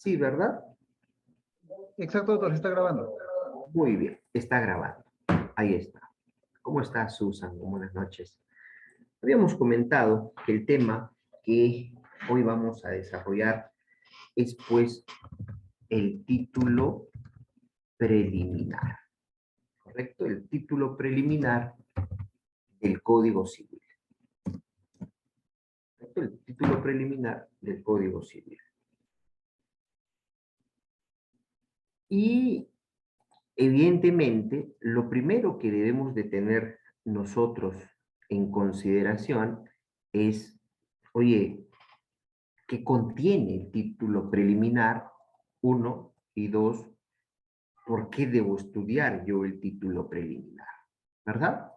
Sí, ¿verdad? Exacto, doctor, se está grabando. Muy bien, está grabando. Ahí está. ¿Cómo está, Susan? Buenas noches. Habíamos comentado que el tema que hoy vamos a desarrollar es, pues, el título preliminar, ¿correcto? El título preliminar del Código Civil. ¿Correcto? El título preliminar del Código Civil. Y evidentemente, lo primero que debemos de tener nosotros en consideración es, oye, ¿qué contiene el título preliminar? Uno, y dos, ¿por qué debo estudiar yo el título preliminar? ¿Verdad?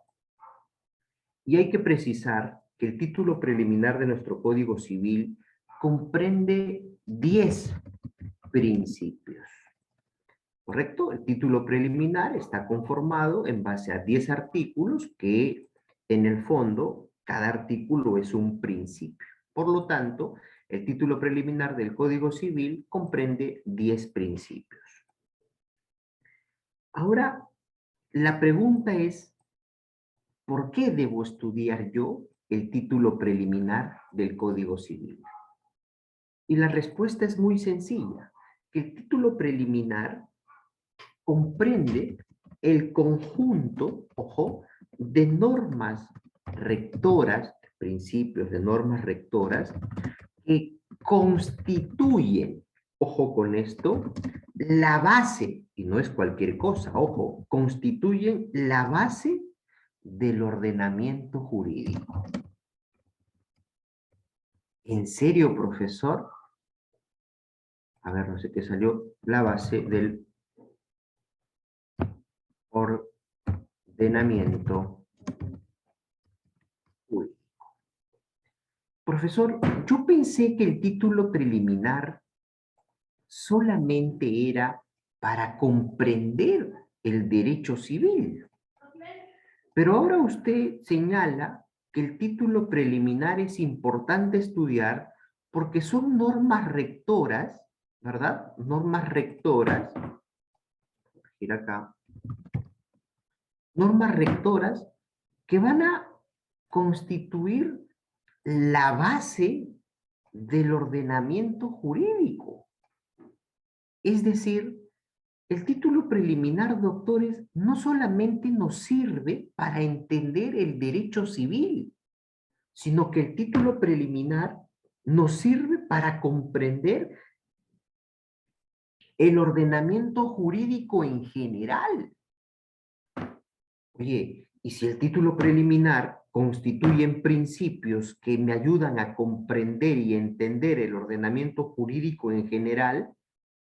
Y hay que precisar que el título preliminar de nuestro Código Civil comprende 10 principios. ¿Correcto? El título preliminar está conformado en base a 10 artículos que en el fondo cada artículo es un principio. Por lo tanto, el título preliminar del Código Civil comprende 10 principios. Ahora, la pregunta es, ¿por qué debo estudiar yo el título preliminar del Código Civil? Y la respuesta es muy sencilla, que el título preliminar comprende el conjunto, ojo, de normas rectoras, principios de normas rectoras, que constituyen, ojo con esto, la base, y no es cualquier cosa, ojo, constituyen la base del ordenamiento jurídico. ¿En serio, profesor? A ver, no sé qué salió. La base del ordenamiento jurídico. Profesor, yo pensé que el título preliminar solamente era para comprender el derecho civil. Pero ahora usted señala que el título preliminar es importante estudiar porque son normas rectoras, ¿verdad? Normas rectoras, ir acá, normas rectoras que van a constituir la base del ordenamiento jurídico. Es decir, el título preliminar, doctores, no solamente nos sirve para entender el derecho civil, sino que el título preliminar nos sirve para comprender el ordenamiento jurídico en general. Oye, y si el título preliminar constituye principios que me ayudan a comprender y entender el ordenamiento jurídico en general,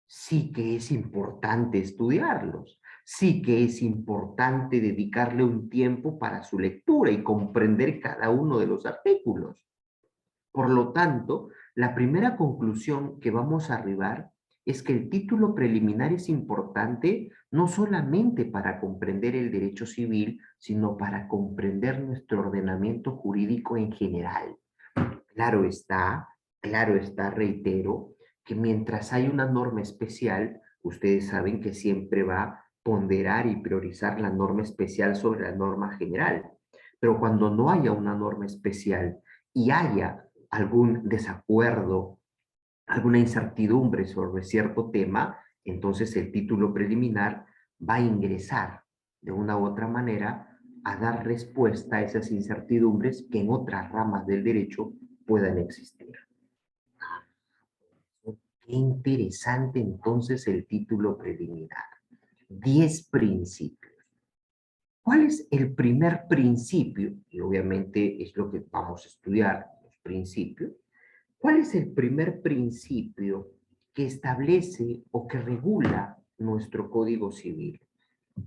sí que es importante estudiarlos, sí que es importante dedicarle un tiempo para su lectura y comprender cada uno de los artículos. Por lo tanto, la primera conclusión que vamos a arribar es que el título preliminar es importante no solamente para comprender el derecho civil, sino para comprender nuestro ordenamiento jurídico en general. Claro está, reitero, que mientras hay una norma especial, ustedes saben que siempre va a ponderar y priorizar la norma especial sobre la norma general. Pero cuando no haya una norma especial y haya algún desacuerdo, alguna incertidumbre sobre cierto tema, entonces el título preliminar va a ingresar de una u otra manera a dar respuesta a esas incertidumbres que en otras ramas del derecho puedan existir. Qué interesante entonces el título preliminar. 10 principios. ¿Cuál es el primer principio? Y obviamente es lo que vamos a estudiar, los principios. ¿Cuál es el primer principio que establece o que regula nuestro Código Civil?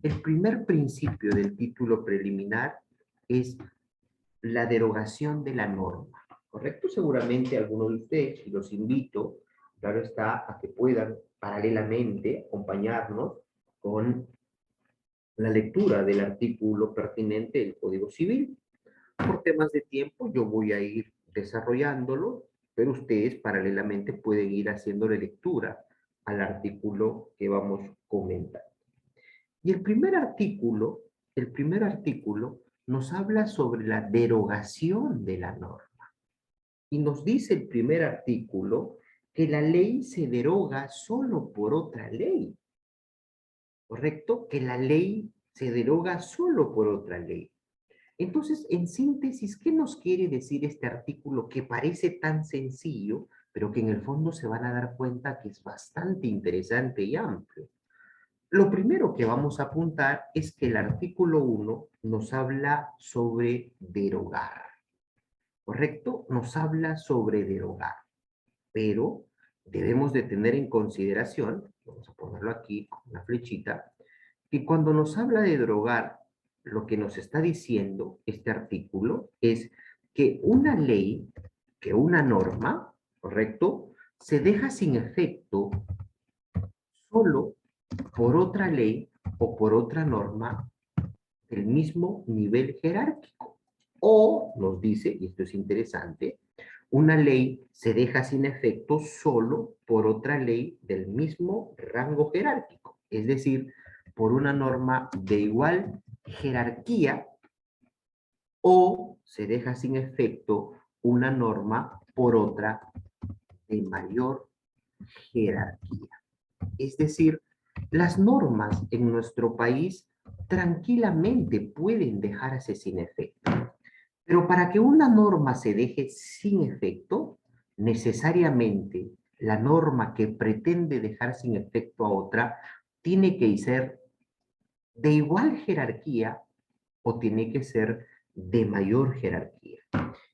El primer principio del título preliminar es la derogación de la norma, ¿correcto? Seguramente algunos de ustedes, y los invito, claro está, a que puedan paralelamente acompañarnos con la lectura del artículo pertinente del Código Civil. Por temas de tiempo yo voy a ir desarrollándolo, pero ustedes paralelamente pueden ir haciendo la lectura al artículo que vamos comentando. Y el primer artículo nos habla sobre la derogación de la norma. Y nos dice el primer artículo que la ley se deroga solo por otra ley. ¿Correcto? Que la ley se deroga solo por otra ley. Entonces, en síntesis, ¿qué nos quiere decir este artículo que parece tan sencillo, pero que en el fondo se van a dar cuenta que es bastante interesante y amplio? Lo primero que vamos a apuntar es que el artículo 1 nos habla sobre derogar, ¿correcto? Nos habla sobre derogar, pero debemos de tener en consideración, vamos a ponerlo aquí con una flechita, que cuando nos habla de derogar, lo que nos está diciendo este artículo es que una ley, que una norma, ¿correcto? Se deja sin efecto solo por otra ley o por otra norma del mismo nivel jerárquico. O nos dice, y esto es interesante, una ley se deja sin efecto solo por otra ley del mismo rango jerárquico, es decir, por una norma de igual jerarquía, o se deja sin efecto una norma por otra de mayor jerarquía. Es decir, las normas en nuestro país tranquilamente pueden dejarse sin efecto. Pero para que una norma se deje sin efecto, necesariamente la norma que pretende dejar sin efecto a otra tiene que ser de igual jerarquía o tiene que ser de mayor jerarquía.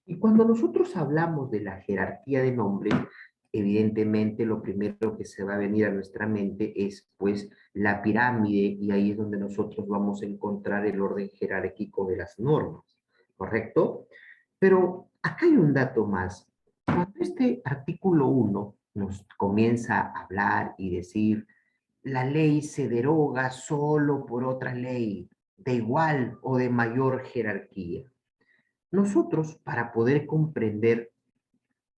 Y cuando nosotros hablamos de la jerarquía de nombres, evidentemente lo primero que se va a venir a nuestra mente es pues la pirámide, y ahí es donde nosotros vamos a encontrar el orden jerárquico de las normas, ¿correcto? Pero acá hay un dato más. Cuando este artículo 1 nos comienza a hablar y decir la ley se deroga solo por otra ley de igual o de mayor jerarquía, nosotros, para poder comprender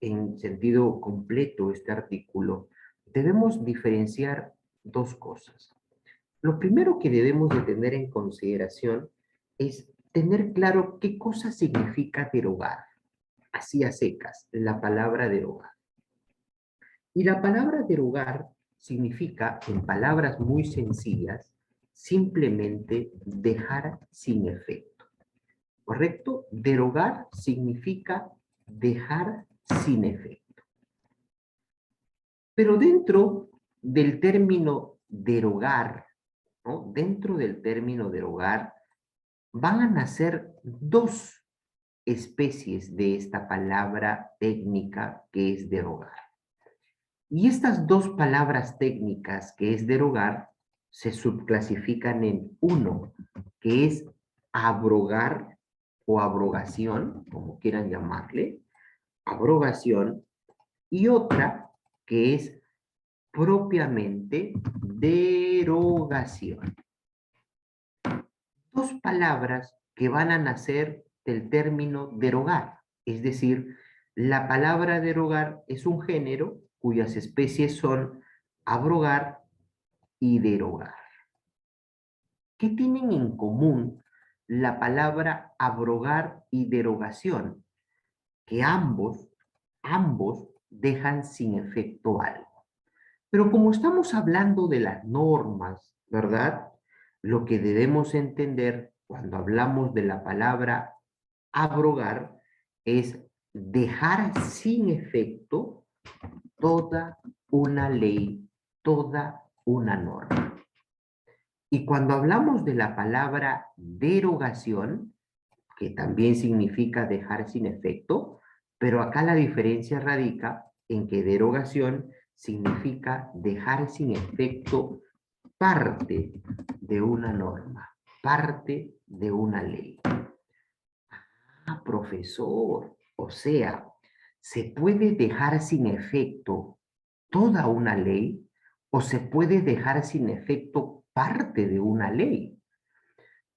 en sentido completo este artículo, debemos diferenciar dos cosas. Lo primero que debemos de tener en consideración es tener claro qué cosa significa derogar, así a secas, la palabra derogar. Y la palabra derogar significa, en palabras muy sencillas, simplemente dejar sin efecto. ¿Correcto? Derogar significa dejar sin efecto. Pero dentro del término derogar, ¿no? Dentro del término derogar, van a nacer dos especies de esta palabra técnica que es derogar. Y estas dos palabras técnicas que es derogar se subclasifican en uno, que es abrogar o abrogación, como quieran llamarle, abrogación, y otra que es propiamente derogación. Dos palabras que van a nacer del término derogar, es decir, la palabra derogar es un género cuyas especies son abrogar y derogar. ¿Qué tienen en común la palabra abrogar y derogación? Que ambos dejan sin efecto algo. Pero como estamos hablando de las normas, ¿verdad? Lo que debemos entender cuando hablamos de la palabra abrogar es dejar sin efecto toda una ley, toda una norma. Y cuando hablamos de la palabra derogación, que también significa dejar sin efecto, pero acá la diferencia radica en que derogación significa dejar sin efecto parte de una norma, parte de una ley. Ah, profesor, o sea, ¿se puede dejar sin efecto toda una ley o se puede dejar sin efecto parte de una ley?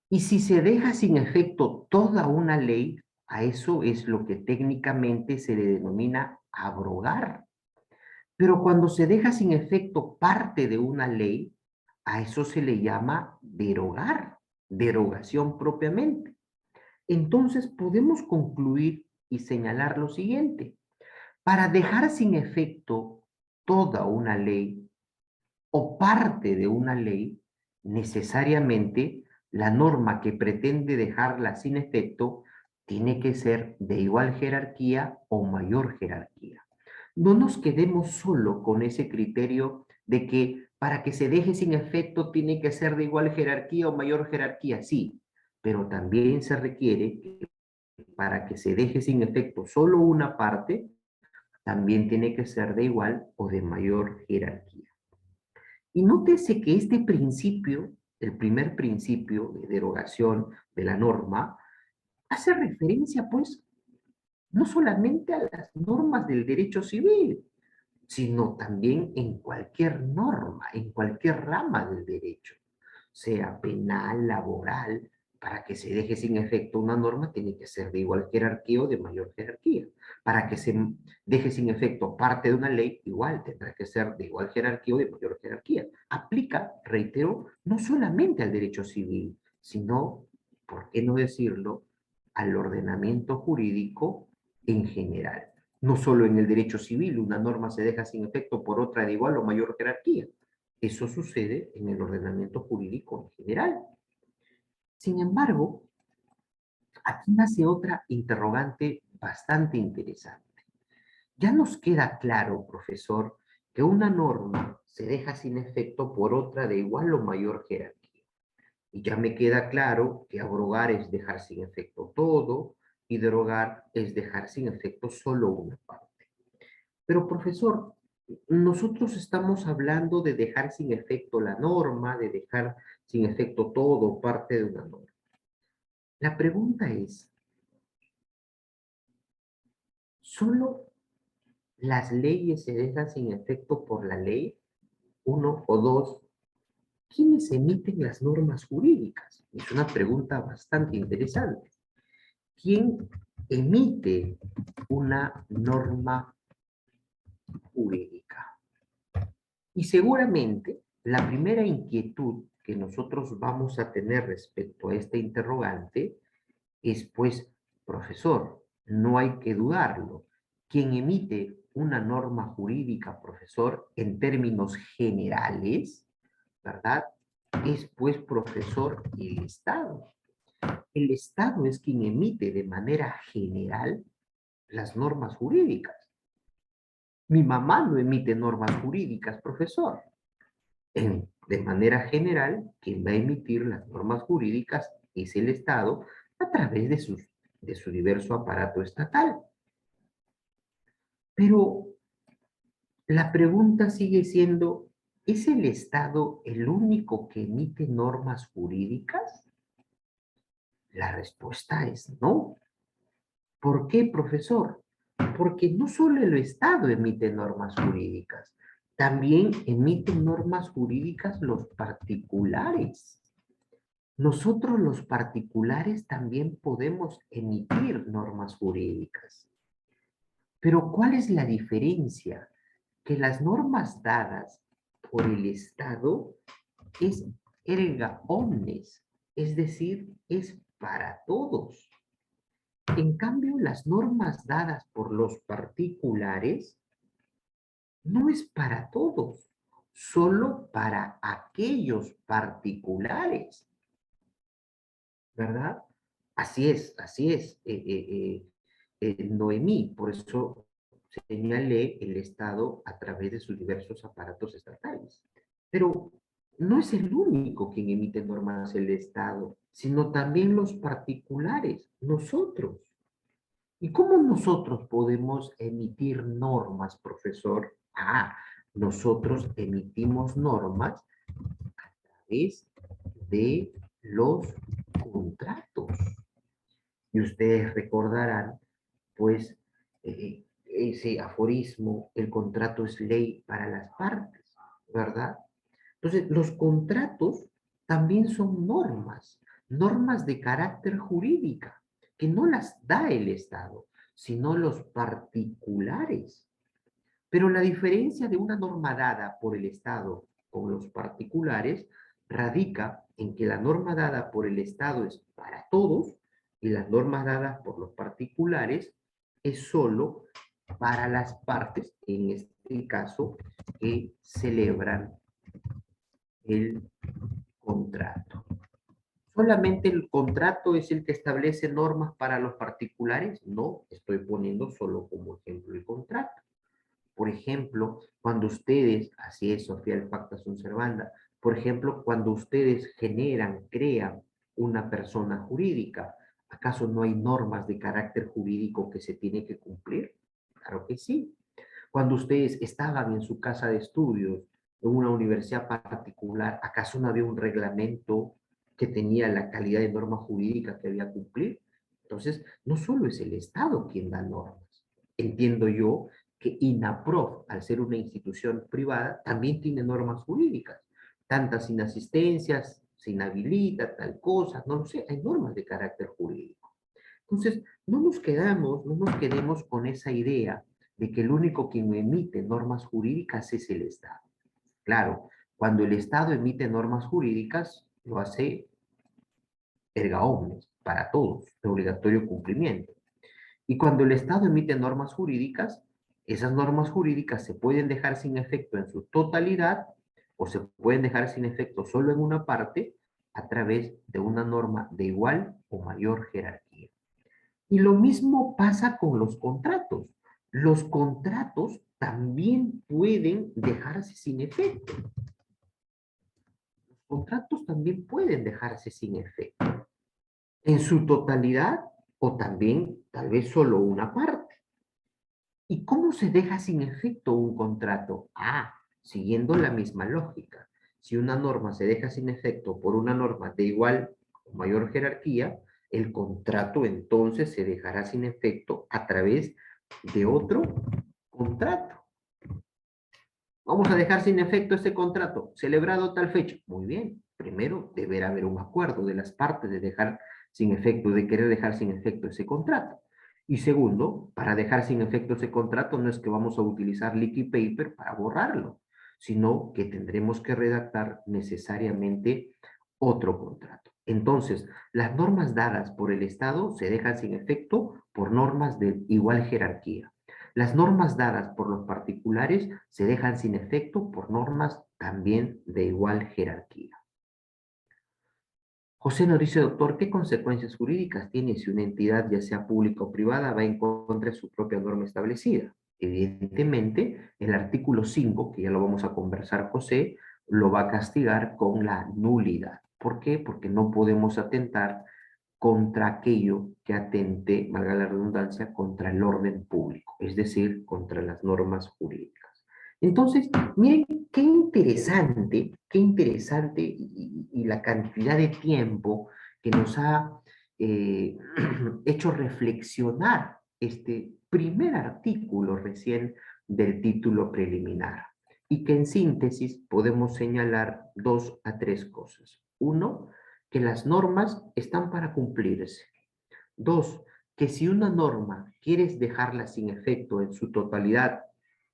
Y si se deja sin efecto toda una ley, a eso es lo que técnicamente se le denomina abrogar. Pero cuando se deja sin efecto parte de una ley, a eso se le llama derogar, derogación propiamente. Entonces podemos concluir y señalar lo siguiente. Para dejar sin efecto toda una ley o parte de una ley, necesariamente la norma que pretende dejarla sin efecto tiene que ser de igual jerarquía o mayor jerarquía. No nos quedemos solo con ese criterio de que para que se deje sin efecto tiene que ser de igual jerarquía o mayor jerarquía, sí, pero también se requiere que para que se deje sin efecto solo una parte, también tiene que ser de igual o de mayor jerarquía. Y nótese que este principio, el primer principio de derogación de la norma, hace referencia, pues, no solamente a las normas del derecho civil, sino también en cualquier norma, en cualquier rama del derecho, sea penal, laboral. Para que se deje sin efecto una norma tiene que ser de igual jerarquía o de mayor jerarquía. Para que se deje sin efecto parte de una ley, igual tendrá que ser de igual jerarquía o de mayor jerarquía. Aplica, reitero, no solamente al derecho civil, sino, ¿por qué no decirlo?, al ordenamiento jurídico en general. No solo en el derecho civil una norma se deja sin efecto por otra de igual o mayor jerarquía. Eso sucede en el ordenamiento jurídico en general. Sin embargo, aquí nace otra interrogante bastante interesante. Ya nos queda claro, profesor, que una norma se deja sin efecto por otra de igual o mayor jerarquía. Y ya me queda claro que abrogar es dejar sin efecto todo y derogar es dejar sin efecto solo una parte. Pero, profesor, nosotros estamos hablando de dejar sin efecto la norma, de dejar sin efecto todo o parte de una norma. La pregunta es, ¿solo las leyes se dejan sin efecto por la ley? Uno o dos, ¿quiénes emiten las normas jurídicas? Es una pregunta bastante interesante. ¿Quién emite una norma jurídica? Y seguramente la primera inquietud que nosotros vamos a tener respecto a este interrogante es, pues, profesor, no hay que dudarlo. Quien emite una norma jurídica, profesor, en términos generales, ¿verdad? Es, pues, profesor, el Estado. El Estado es quien emite de manera general las normas jurídicas. Mi mamá no emite normas jurídicas, profesor. De manera general, quien va a emitir las normas jurídicas es el Estado a través de su diverso aparato estatal. Pero la pregunta sigue siendo, ¿es el Estado el único que emite normas jurídicas? La respuesta es no. ¿Por qué, profesor? Porque no solo el Estado emite normas jurídicas, también emiten normas jurídicas los particulares. Nosotros los particulares también podemos emitir normas jurídicas. Pero ¿cuál es la diferencia? Que las normas dadas por el Estado es erga omnes, es decir, es para todos. En cambio, las normas dadas por los particulares no es para todos, solo para aquellos particulares, ¿verdad? Así es, Noemí, por eso señalé el Estado a través de sus diversos aparatos estatales. Pero no es el único quien emite normas el Estado, sino también los particulares, nosotros. ¿Y cómo nosotros podemos emitir normas, profesor? Nosotros emitimos normas a través de los contratos. Y ustedes recordarán, pues, ese aforismo, el contrato es ley para las partes, ¿verdad? Entonces, los contratos también son normas, normas de carácter jurídica, que no las da el Estado, sino los particulares. Pero la diferencia de una norma dada por el Estado con los particulares radica en que la norma dada por el Estado es para todos y las normas dadas por los particulares es solo para las partes, en este caso, que celebran el contrato. ¿Solamente el contrato es el que establece normas para los particulares? No, estoy poniendo solo como ejemplo el contrato. Por ejemplo, cuando ustedes, así es, Sofía, el pacta sunt servanda, por ejemplo, cuando ustedes generan, crean una persona jurídica, ¿acaso no hay normas de carácter jurídico que se tiene que cumplir? Claro que sí. Cuando ustedes estaban en su casa de estudios, en una universidad particular, ¿acaso no había un reglamento que tenía la calidad de norma jurídica que había que cumplir? Entonces, no solo es el Estado quien da normas. Entiendo yo que INAPROF, al ser una institución privada, también tiene normas jurídicas. Tantas inasistencias, se inhabilita, tal cosa, no lo sé, hay normas de carácter jurídico. Entonces, no nos quedemos con esa idea de que el único quien emite normas jurídicas es el Estado. Claro, cuando el Estado emite normas jurídicas, lo hace erga omnes, para todos, de obligatorio cumplimiento. Y cuando el Estado emite normas jurídicas, esas normas jurídicas se pueden dejar sin efecto en su totalidad o se pueden dejar sin efecto solo en una parte a través de una norma de igual o mayor jerarquía. Y lo mismo pasa con los contratos. Los contratos también pueden dejarse sin efecto. Los contratos también pueden dejarse sin efecto. En su totalidad o también tal vez solo una parte. ¿Y cómo se deja sin efecto un contrato? Ah, siguiendo la misma lógica. Si una norma se deja sin efecto por una norma de igual o mayor jerarquía, el contrato entonces se dejará sin efecto a través de otro contrato. Vamos a dejar sin efecto este contrato, celebrado tal fecha. Muy bien, primero deberá haber un acuerdo de las partes de dejar sin efecto, de querer dejar sin efecto ese contrato. Y segundo, para dejar sin efecto ese contrato no es que vamos a utilizar leaky paper para borrarlo, sino que tendremos que redactar necesariamente otro contrato. Entonces, las normas dadas por el Estado se dejan sin efecto por normas de igual jerarquía. Las normas dadas por los particulares se dejan sin efecto por normas también de igual jerarquía. José nos dice, doctor, ¿qué consecuencias jurídicas tiene si una entidad, ya sea pública o privada, va en contra de su propia norma establecida? Evidentemente, el artículo 5, que ya lo vamos a conversar, José, lo va a castigar con la nulidad. ¿Por qué? Porque no podemos atentar contra aquello que atente, valga la redundancia, contra el orden público, es decir, contra las normas jurídicas. Entonces, miren qué interesante y la cantidad de tiempo que nos ha hecho reflexionar este primer artículo recién del título preliminar y que en síntesis podemos señalar 2 a 3 cosas. Uno, que las normas están para cumplirse. Dos, que si una norma quieres dejarla sin efecto en su totalidad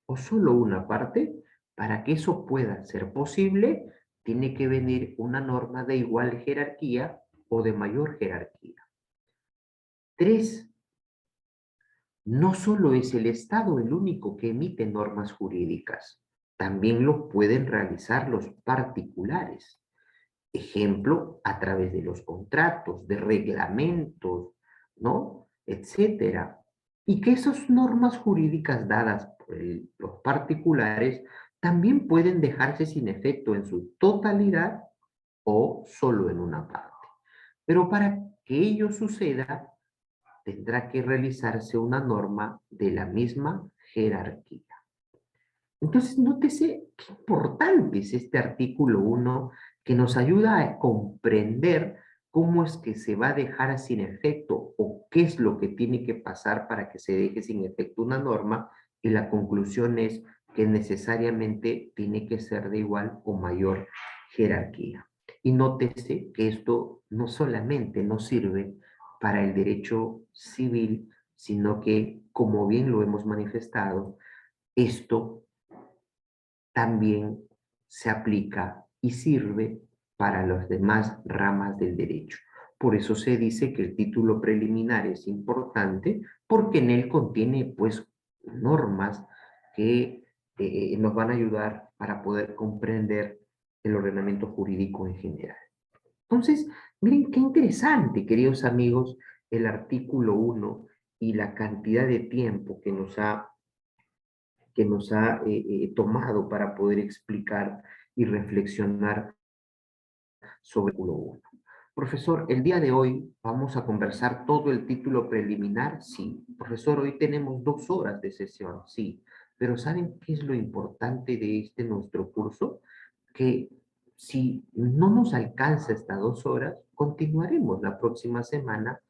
o solo una parte, para que eso pueda ser posible, tiene que venir una norma de igual jerarquía o de mayor jerarquía. Tres, no solo es el Estado el único que emite normas jurídicas, también lo pueden realizar los particulares. Ejemplo, a través de los contratos, de reglamentos, ¿no? Etcétera. Y que esas normas jurídicas dadas por los particulares también pueden dejarse sin efecto en su totalidad o solo en una parte. Pero para que ello suceda, tendrá que realizarse una norma de la misma jerarquía. Entonces, nótese qué importante es este artículo 1 que nos ayuda a comprender cómo es que se va a dejar sin efecto o qué es lo que tiene que pasar para que se deje sin efecto una norma y la conclusión es que necesariamente tiene que ser de igual o mayor jerarquía. Y nótese que esto no solamente nos sirve para el derecho civil, sino que, como bien lo hemos manifestado, Esto también se aplica y sirve para las demás ramas del derecho. Por eso se dice que el título preliminar es importante, porque en él contiene, pues, normas que nos van a ayudar para poder comprender el ordenamiento jurídico en general. Entonces, miren qué interesante, queridos amigos, el artículo 1 y la cantidad de tiempo que nos ha tomado para poder explicar y reflexionar sobre el título 1. Profesor, el día de hoy vamos a conversar todo el título preliminar, sí. Profesor, hoy tenemos 2 horas de sesión, sí. Pero ¿saben qué es lo importante de este nuestro curso? Que si no nos alcanza estas 2 horas, continuaremos la próxima semana,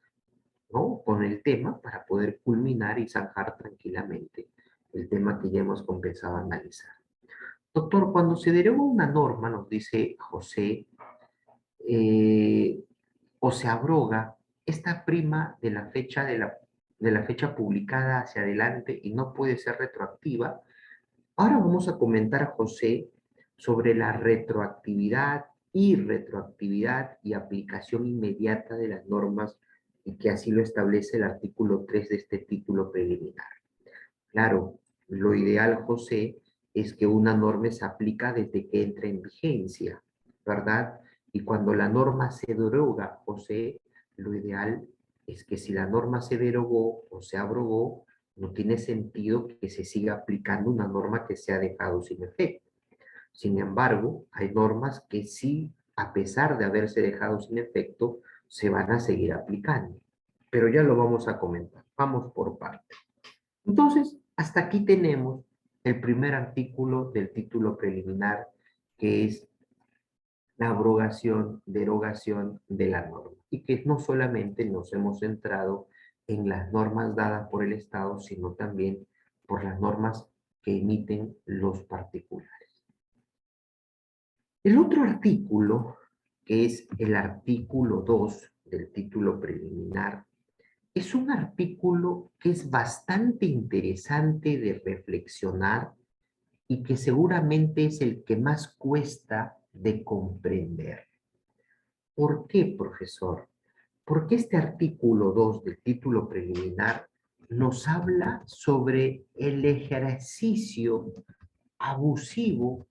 ¿no? Con el tema para poder culminar y zanjar tranquilamente el tema que ya hemos comenzado a analizar. Doctor, cuando se deroga una norma, nos dice José, eh, o se abroga, esta prima de la fecha publicada hacia adelante y no puede ser retroactiva. Ahora vamos a comentar a José sobre la retroactividad, irretroactividad y aplicación inmediata de las normas, y que así lo establece el artículo 3 de este título preliminar. Claro, lo ideal, José, es que una norma se aplica desde que entra en vigencia, ¿verdad? Y cuando la norma se deroga, José, lo ideal es que si la norma se derogó o se abrogó, no tiene sentido que se siga aplicando una norma que se ha dejado sin efecto. Sin embargo, hay normas que sí, a pesar de haberse dejado sin efecto, se van a seguir aplicando. Pero ya lo vamos a comentar. Vamos por partes. Entonces, hasta aquí tenemos el primer artículo del título preliminar, que es la abrogación, derogación de la norma. Y que no solamente nos hemos centrado en las normas dadas por el Estado, sino también por las normas que emiten los particulares. El otro artículo, que es el artículo 2 del título preliminar, es un artículo que es bastante interesante de reflexionar y que seguramente es el que más cuesta de comprender. ¿Por qué, profesor? Porque este artículo 2 del título preliminar nos habla sobre el ejercicio abusivo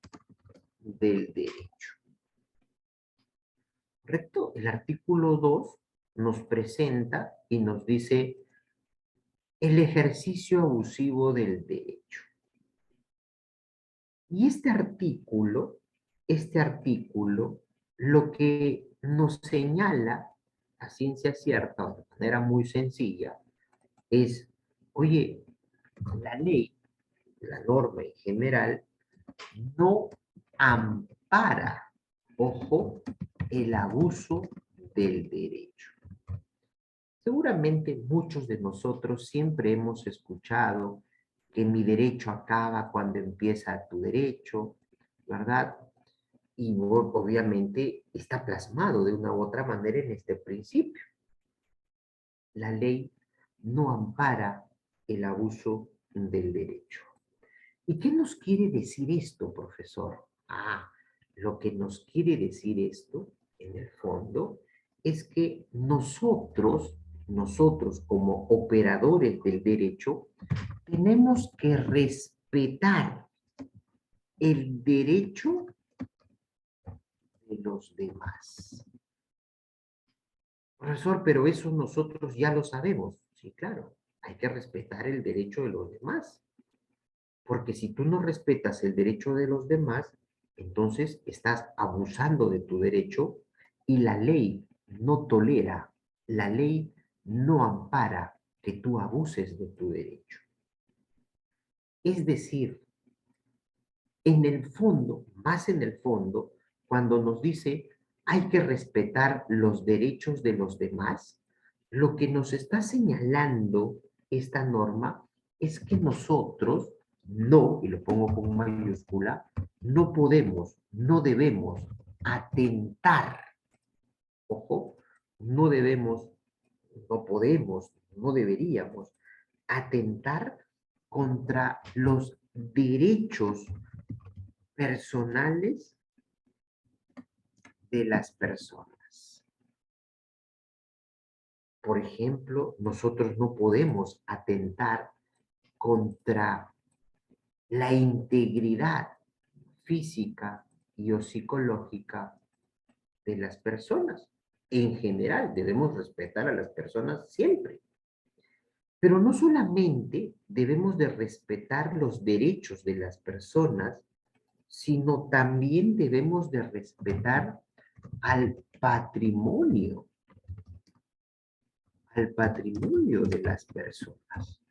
del derecho. ¿Correcto? El artículo 2 nos presenta y nos dice el ejercicio abusivo del derecho. Y este artículo, lo que nos señala a ciencia cierta, o de manera muy sencilla, es, oye, la ley, la norma en general, no ampara, ojo, el abuso del derecho. Seguramente muchos de nosotros siempre hemos escuchado que mi derecho acaba cuando empieza tu derecho, ¿verdad? Y obviamente está plasmado de una u otra manera en este principio. La ley no ampara el abuso del derecho. ¿Y qué nos quiere decir esto, profesor? Lo que nos quiere decir esto, en el fondo, es que nosotros como operadores del derecho, tenemos que respetar el derecho de los demás. Profesor, pero eso nosotros ya lo sabemos. Sí, claro, hay que respetar el derecho de los demás. Porque si tú no respetas el derecho de los demás, entonces estás abusando de tu derecho, y la ley no tolera, la ley no ampara que tú abuses de tu derecho. Es decir, en el fondo, más en el fondo, cuando nos dice hay que respetar los derechos de los demás, lo que nos está señalando esta norma es que nosotros no, y lo pongo con mayúscula, no podemos, no debemos atentar, ojo, no debemos, no podemos, no deberíamos atentar contra los derechos personales de las personas. Por ejemplo, nosotros no podemos atentar contra la integridad física y o psicológica de las personas. En general, debemos respetar a las personas siempre. Pero no solamente debemos de respetar los derechos de las personas, sino también debemos de respetar al patrimonio de las personas.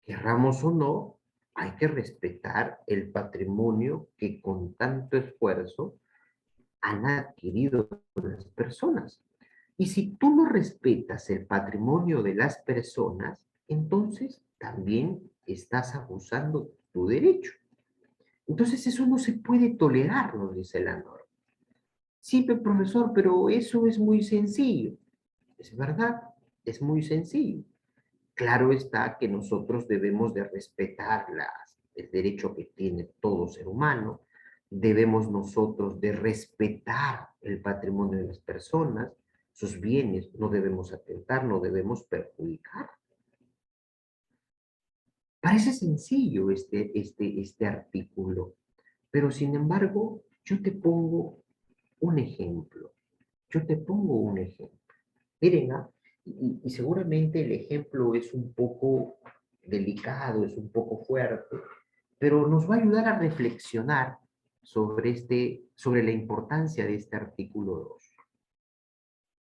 Querramos o no, hay que respetar el patrimonio que con tanto esfuerzo han adquirido las personas. Y si tú no respetas el patrimonio de las personas, entonces también estás abusando de tu derecho. Entonces eso no se puede tolerar, nos dice la norma. Sí, profesor, pero eso es muy sencillo. Es verdad, es muy sencillo. Claro está que nosotros debemos de respetar el derecho que tiene todo ser humano, debemos nosotros de respetar el patrimonio de las personas, sus bienes, no debemos atentar, no debemos perjudicar. Parece sencillo este artículo, pero sin embargo, yo te pongo un ejemplo. Yo te pongo un ejemplo. Miren, y seguramente el ejemplo es un poco delicado, es un poco fuerte, pero nos va a ayudar a reflexionar sobre la importancia de este artículo 2.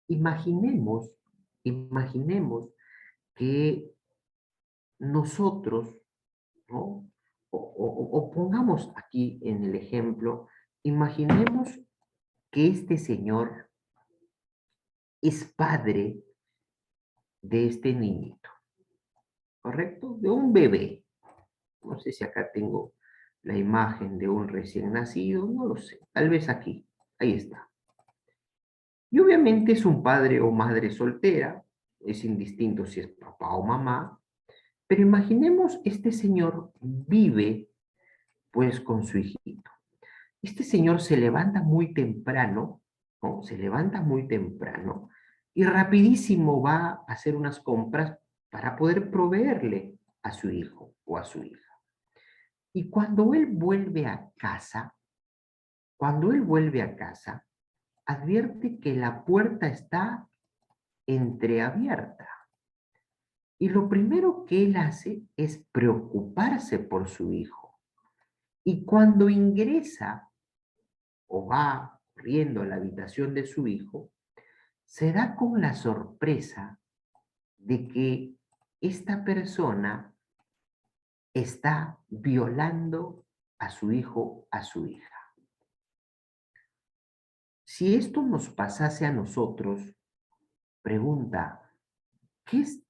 Imaginemos, imaginemos que nosotros, ¿no? O pongamos aquí en el ejemplo, imaginemos que este señor es padre de este niñito, ¿correcto? De un bebé. No sé si acá tengo la imagen de un recién nacido, no lo sé. Tal vez aquí. Ahí está. Y obviamente es un padre o madre soltera, es indistinto si es papá o mamá, pero imaginemos este señor vive pues con su hijito. Este señor se levanta muy temprano, ¿no? Se levanta muy temprano y rapidísimo va a hacer unas compras para poder proveerle a su hijo o a su hija. Y cuando él vuelve a casa, advierte que la puerta está entreabierta. Y lo primero que él hace es preocuparse por su hijo. Y cuando ingresa o va corriendo a la habitación de su hijo, se da con la sorpresa de que esta persona está violando a su hijo, a su hija. Si esto nos pasase a nosotros, pregunta, ¿qué es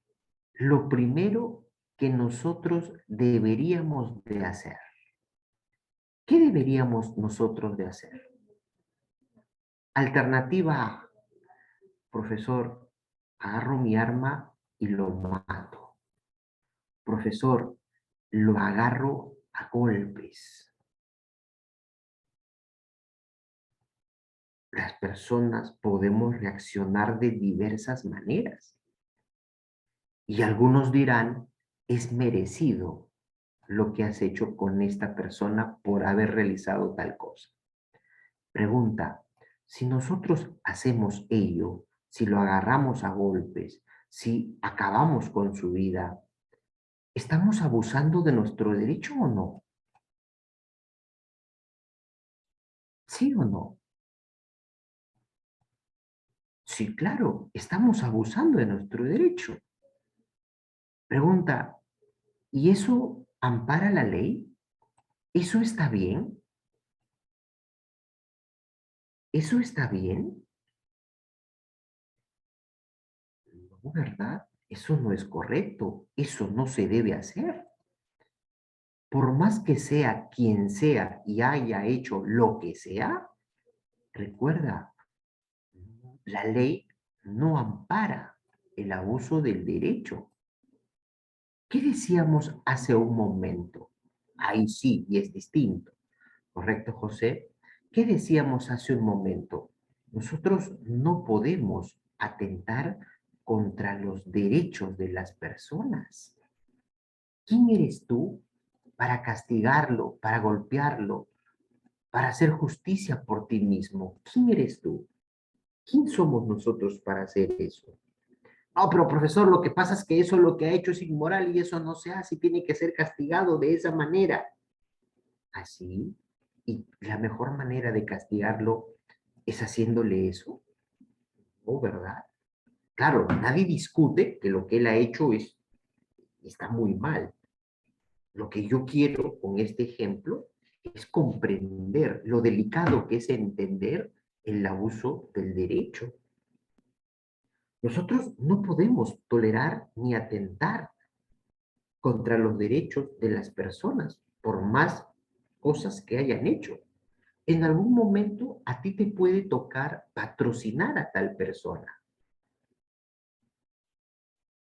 lo primero que nosotros deberíamos de hacer? ¿Qué deberíamos nosotros de hacer? Alternativa A, profesor, agarro mi arma y lo mato. Profesor, lo agarro a golpes. Las personas podemos reaccionar de diversas maneras. Y algunos dirán, es merecido lo que has hecho con esta persona por haber realizado tal cosa. Pregunta, si nosotros hacemos ello, si lo agarramos a golpes, si acabamos con su vida, ¿estamos abusando de nuestro derecho o no? ¿Sí o no? Sí, claro, estamos abusando de nuestro derecho. Pregunta, ¿y eso ampara la ley? ¿Eso está bien? ¿Eso está bien? No, ¿verdad? Eso no es correcto. Eso no se debe hacer. Por más que sea quien sea y haya hecho lo que sea, recuerda, la ley no ampara el abuso del derecho. ¿Qué decíamos hace un momento? Ahí sí, y es distinto. ¿Correcto, José? ¿Qué decíamos hace un momento? Nosotros no podemos atentar contra los derechos de las personas. ¿Quién eres tú para castigarlo, para golpearlo, para hacer justicia por ti mismo? ¿Quién eres tú? ¿Quién somos nosotros para hacer eso? No, pero profesor, lo que pasa es que eso lo que ha hecho es inmoral y eso no se hace y tiene que ser castigado de esa manera. Así, y la mejor manera de castigarlo es haciéndole eso, ¿no? ¿Verdad? Claro, nadie discute que lo que él ha hecho está muy mal. Lo que yo quiero con este ejemplo es comprender lo delicado que es entender el abuso del derecho. Nosotros no podemos tolerar ni atentar contra los derechos de las personas, por más cosas que hayan hecho. En algún momento a ti te puede tocar patrocinar a tal persona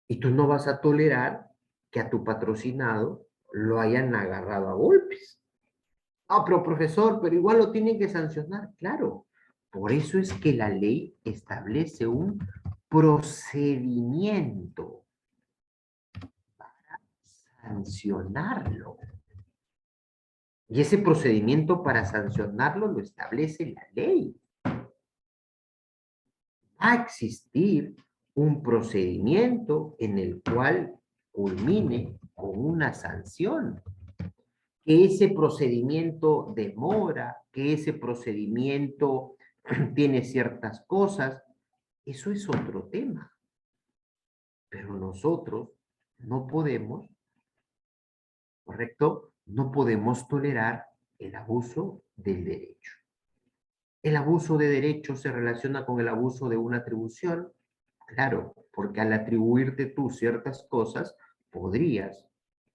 y tú no vas a tolerar que a tu patrocinado lo hayan agarrado a golpes. Ah, pero profesor, pero igual lo tienen que sancionar. Claro, por eso es que la ley establece un procedimiento para sancionarlo. Y ese procedimiento para sancionarlo lo establece la ley. Va a existir un procedimiento en el cual culmine con una sanción. Que ese procedimiento demora, que ese procedimiento tiene ciertas cosas, eso es otro tema. Pero nosotros no podemos, ¿correcto? No podemos tolerar el abuso del derecho. El abuso de derecho se relaciona con el abuso de una atribución. Claro, porque al atribuirte tú ciertas cosas, podrías,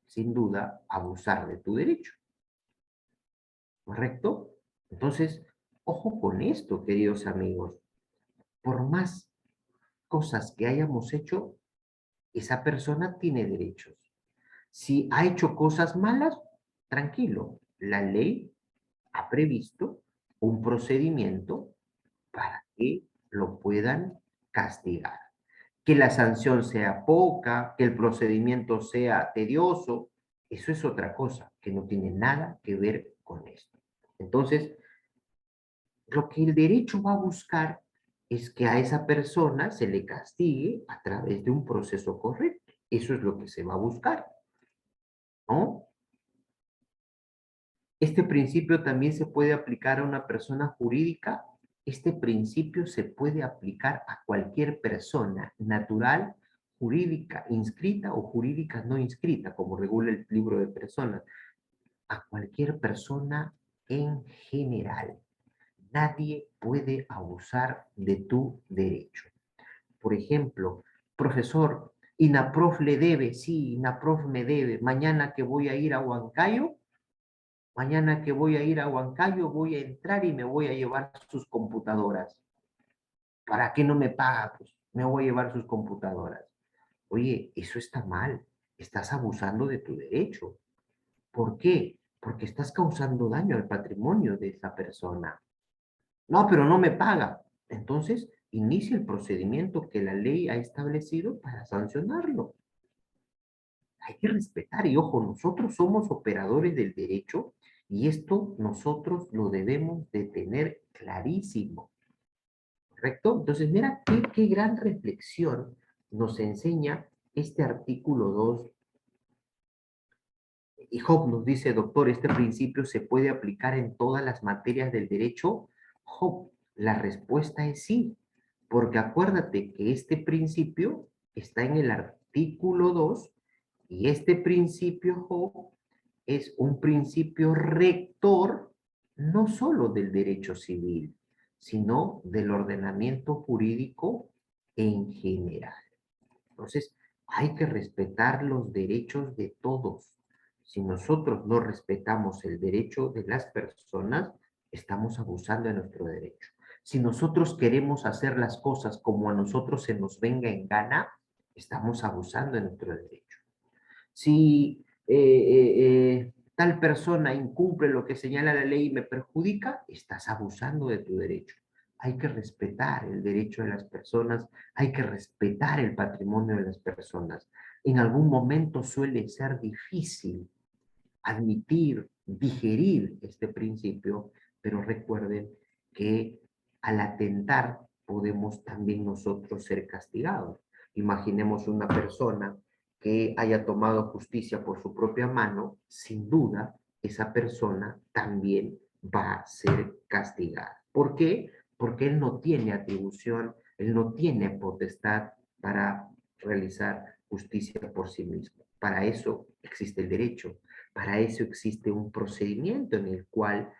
sin duda, abusar de tu derecho. ¿Correcto? Entonces, ojo con esto, queridos amigos. Por más cosas que hayamos hecho, esa persona tiene derechos. Si ha hecho cosas malas, tranquilo, la ley ha previsto un procedimiento para que lo puedan castigar. Que la sanción sea poca, que el procedimiento sea tedioso, eso es otra cosa que no tiene nada que ver con esto. Entonces, lo que el derecho va a buscar es que a esa persona se le castigue a través de un proceso correcto. Eso es lo que se va a buscar, ¿no? Este principio también se puede aplicar a una persona jurídica. Este principio se puede aplicar a cualquier persona natural, jurídica inscrita o jurídica no inscrita, como regula el libro de personas. A cualquier persona en general. Nadie puede abusar de tu derecho. Por ejemplo, profesor, INAPROF le debe, sí, INAPROF me debe. Mañana que voy a ir a Huancayo, mañana que voy a ir a Huancayo, voy a entrar y me voy a llevar sus computadoras. ¿Para qué no me paga? Pues me voy a llevar sus computadoras. Oye, eso está mal. Estás abusando de tu derecho. ¿Por qué? Porque estás causando daño al patrimonio de esa persona. No, pero no me paga. Entonces, inicia el procedimiento que la ley ha establecido para sancionarlo. Hay que respetar y ojo, nosotros somos operadores del derecho y esto nosotros lo debemos de tener clarísimo, ¿correcto? Entonces, mira qué gran reflexión nos enseña este artículo 2. Y Job nos dice, doctor, ¿este principio se puede aplicar en todas las materias del derecho? Job, la respuesta es sí, porque acuérdate que este principio está en el artículo 2 y este principio, Job, es un principio rector no solo del derecho civil, sino del ordenamiento jurídico en general. Entonces, hay que respetar los derechos de todos. Si nosotros no respetamos el derecho de las personas, estamos abusando de nuestro derecho. Si nosotros queremos hacer las cosas como a nosotros se nos venga en gana, estamos abusando de nuestro derecho. Si tal persona incumple lo que señala la ley y me perjudica, estás abusando de tu derecho. Hay que respetar el derecho de las personas, hay que respetar el patrimonio de las personas. En algún momento suele ser difícil admitir, digerir este principio, pero recuerden que al atentar podemos también nosotros ser castigados. Imaginemos una persona que haya tomado justicia por su propia mano, sin duda esa persona también va a ser castigada. ¿Por qué? Porque él no tiene atribución, él no tiene potestad para realizar justicia por sí mismo. Para eso existe el derecho. Para eso existe un procedimiento en el cual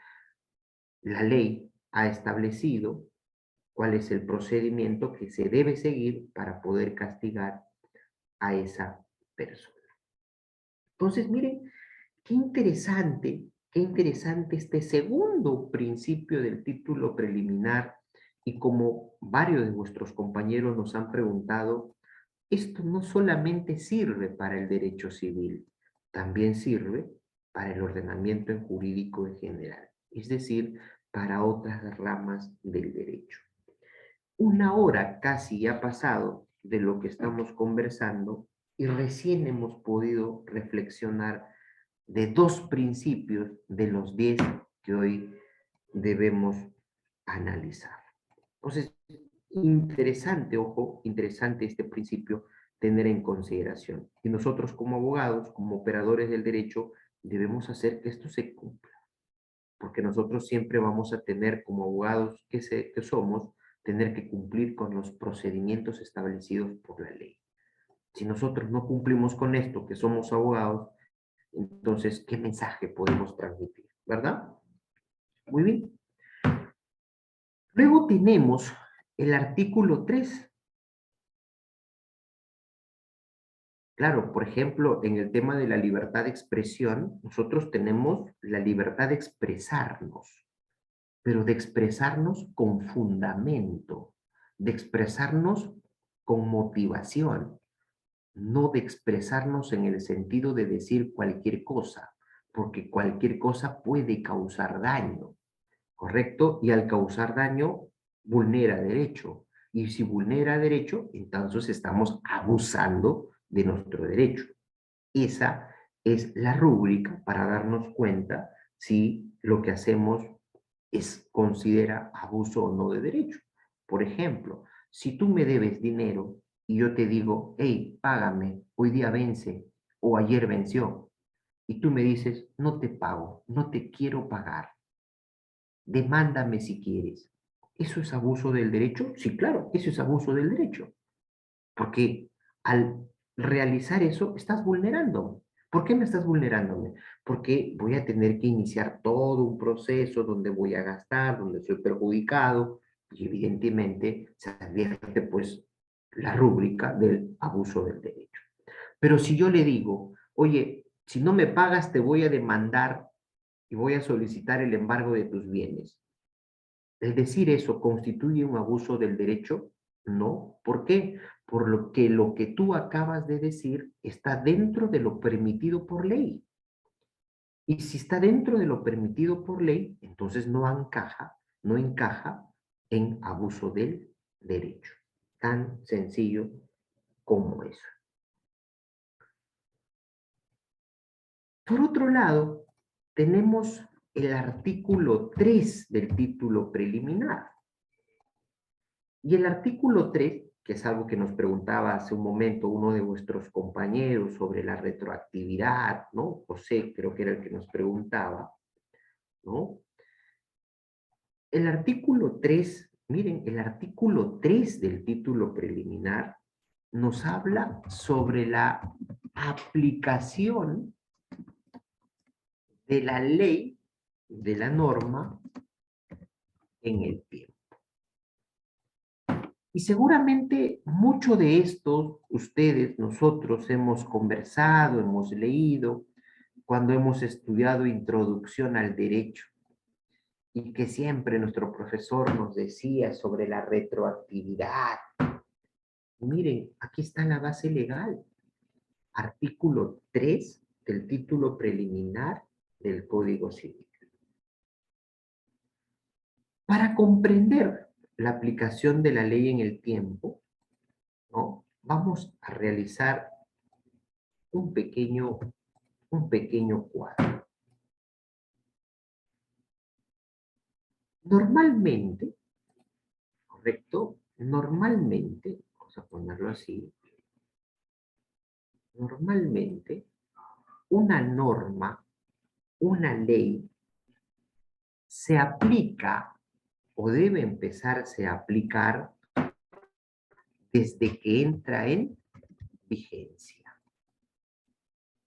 la ley ha establecido cuál es el procedimiento que se debe seguir para poder castigar a esa persona. Entonces, miren, qué interesante este segundo principio del título preliminar y como varios de vuestros compañeros nos han preguntado, esto no solamente sirve para el derecho civil, también sirve para el ordenamiento jurídico en general, es decir, para otras ramas del derecho. Una hora casi ha pasado de lo que estamos conversando y recién hemos podido reflexionar de dos principios de los 10 que hoy debemos analizar. Entonces, interesante, ojo, interesante este principio tener en consideración. Y nosotros como abogados, como operadores del derecho, debemos hacer que esto se cumpla, porque nosotros siempre vamos a tener como abogados que somos, tener que cumplir con los procedimientos establecidos por la ley. Si nosotros no cumplimos con esto, que somos abogados, entonces, ¿qué mensaje podemos transmitir? ¿Verdad? Muy bien. Luego tenemos el artículo 3. Claro, por ejemplo, en el tema de la libertad de expresión, nosotros tenemos la libertad de expresarnos, pero de expresarnos con fundamento, de expresarnos con motivación, no de expresarnos en el sentido de decir cualquier cosa, porque cualquier cosa puede causar daño, ¿correcto? Y al causar daño, vulnera derecho. Y si vulnera derecho, entonces estamos abusando de nuestro derecho. Esa es la rúbrica para darnos cuenta si lo que hacemos considera abuso o no de derecho. Por ejemplo, si tú me debes dinero y yo te digo, hey, págame, hoy día vence o ayer venció, y tú me dices, no te pago, no te quiero pagar, demándame si quieres. ¿Eso es abuso del derecho? Sí, claro, eso es abuso del derecho. Porque al realizar eso, estás vulnerando. ¿Por qué me estás vulnerándome? Porque voy a tener que iniciar todo un proceso donde voy a gastar, donde soy perjudicado, y evidentemente se advierte pues la rúbrica del abuso del derecho. Pero si yo le digo, oye, si no me pagas te voy a demandar y voy a solicitar el embargo de tus bienes. ¿El decir eso constituye un abuso del derecho? No. ¿Por qué? Por lo que tú acabas de decir está dentro de lo permitido por ley. Y si está dentro de lo permitido por ley, entonces no encaja en abuso del derecho. Tan sencillo como eso. Por otro lado, tenemos el artículo 3 del título preliminar. Y el artículo 3, que es algo que nos preguntaba hace un momento uno de vuestros compañeros sobre la retroactividad, ¿no? José creo que era el que nos preguntaba, ¿no? El artículo 3, miren, el artículo 3 del título preliminar nos habla sobre la aplicación de la ley, de la norma, en el tiempo. Y seguramente mucho de esto ustedes, nosotros hemos conversado, hemos leído, cuando hemos estudiado introducción al derecho, y que siempre nuestro profesor nos decía sobre la retroactividad. Miren, aquí está la base legal. artículo 3 del título preliminar del Código Civil. Para comprender la aplicación de la ley en el tiempo, ¿no? Vamos a realizar un pequeño cuadro. Normalmente, ¿correcto? Normalmente, vamos a ponerlo así, normalmente una norma, una ley, se aplica o debe empezarse a aplicar desde que entra en vigencia.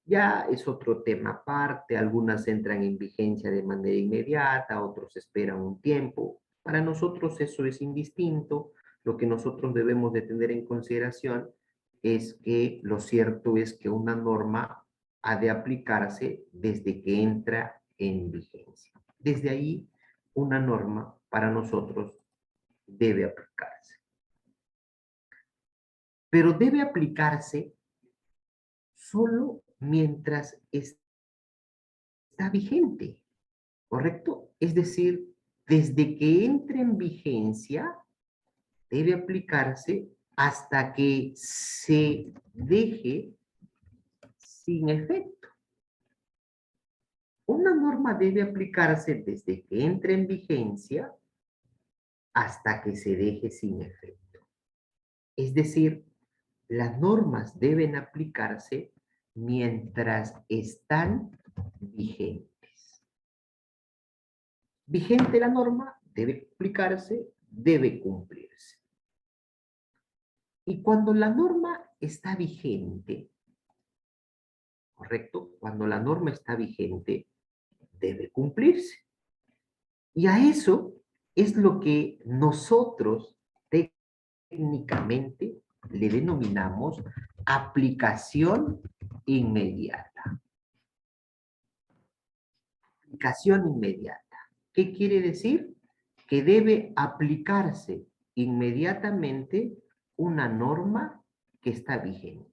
Ya es otro tema aparte, algunas entran en vigencia de manera inmediata, otros esperan un tiempo. Para nosotros eso es indistinto. Lo que nosotros debemos de tener en consideración es que lo cierto es que una norma ha de aplicarse desde que entra en vigencia. Desde ahí, una norma para nosotros debe aplicarse. Pero debe aplicarse solo mientras está vigente, ¿correcto? Es decir, desde que entre en vigencia, debe aplicarse hasta que se deje sin efecto. Una norma debe aplicarse desde que entre en vigencia hasta que se deje sin efecto. Es decir, las normas deben aplicarse mientras están vigentes. Vigente la norma, debe aplicarse, debe cumplirse. Y cuando la norma está vigente, ¿correcto? Cuando la norma está vigente, debe cumplirse. Y a eso es lo que nosotros técnicamente le denominamos aplicación inmediata. Aplicación inmediata. ¿Qué quiere decir? Que debe aplicarse inmediatamente una norma que está vigente.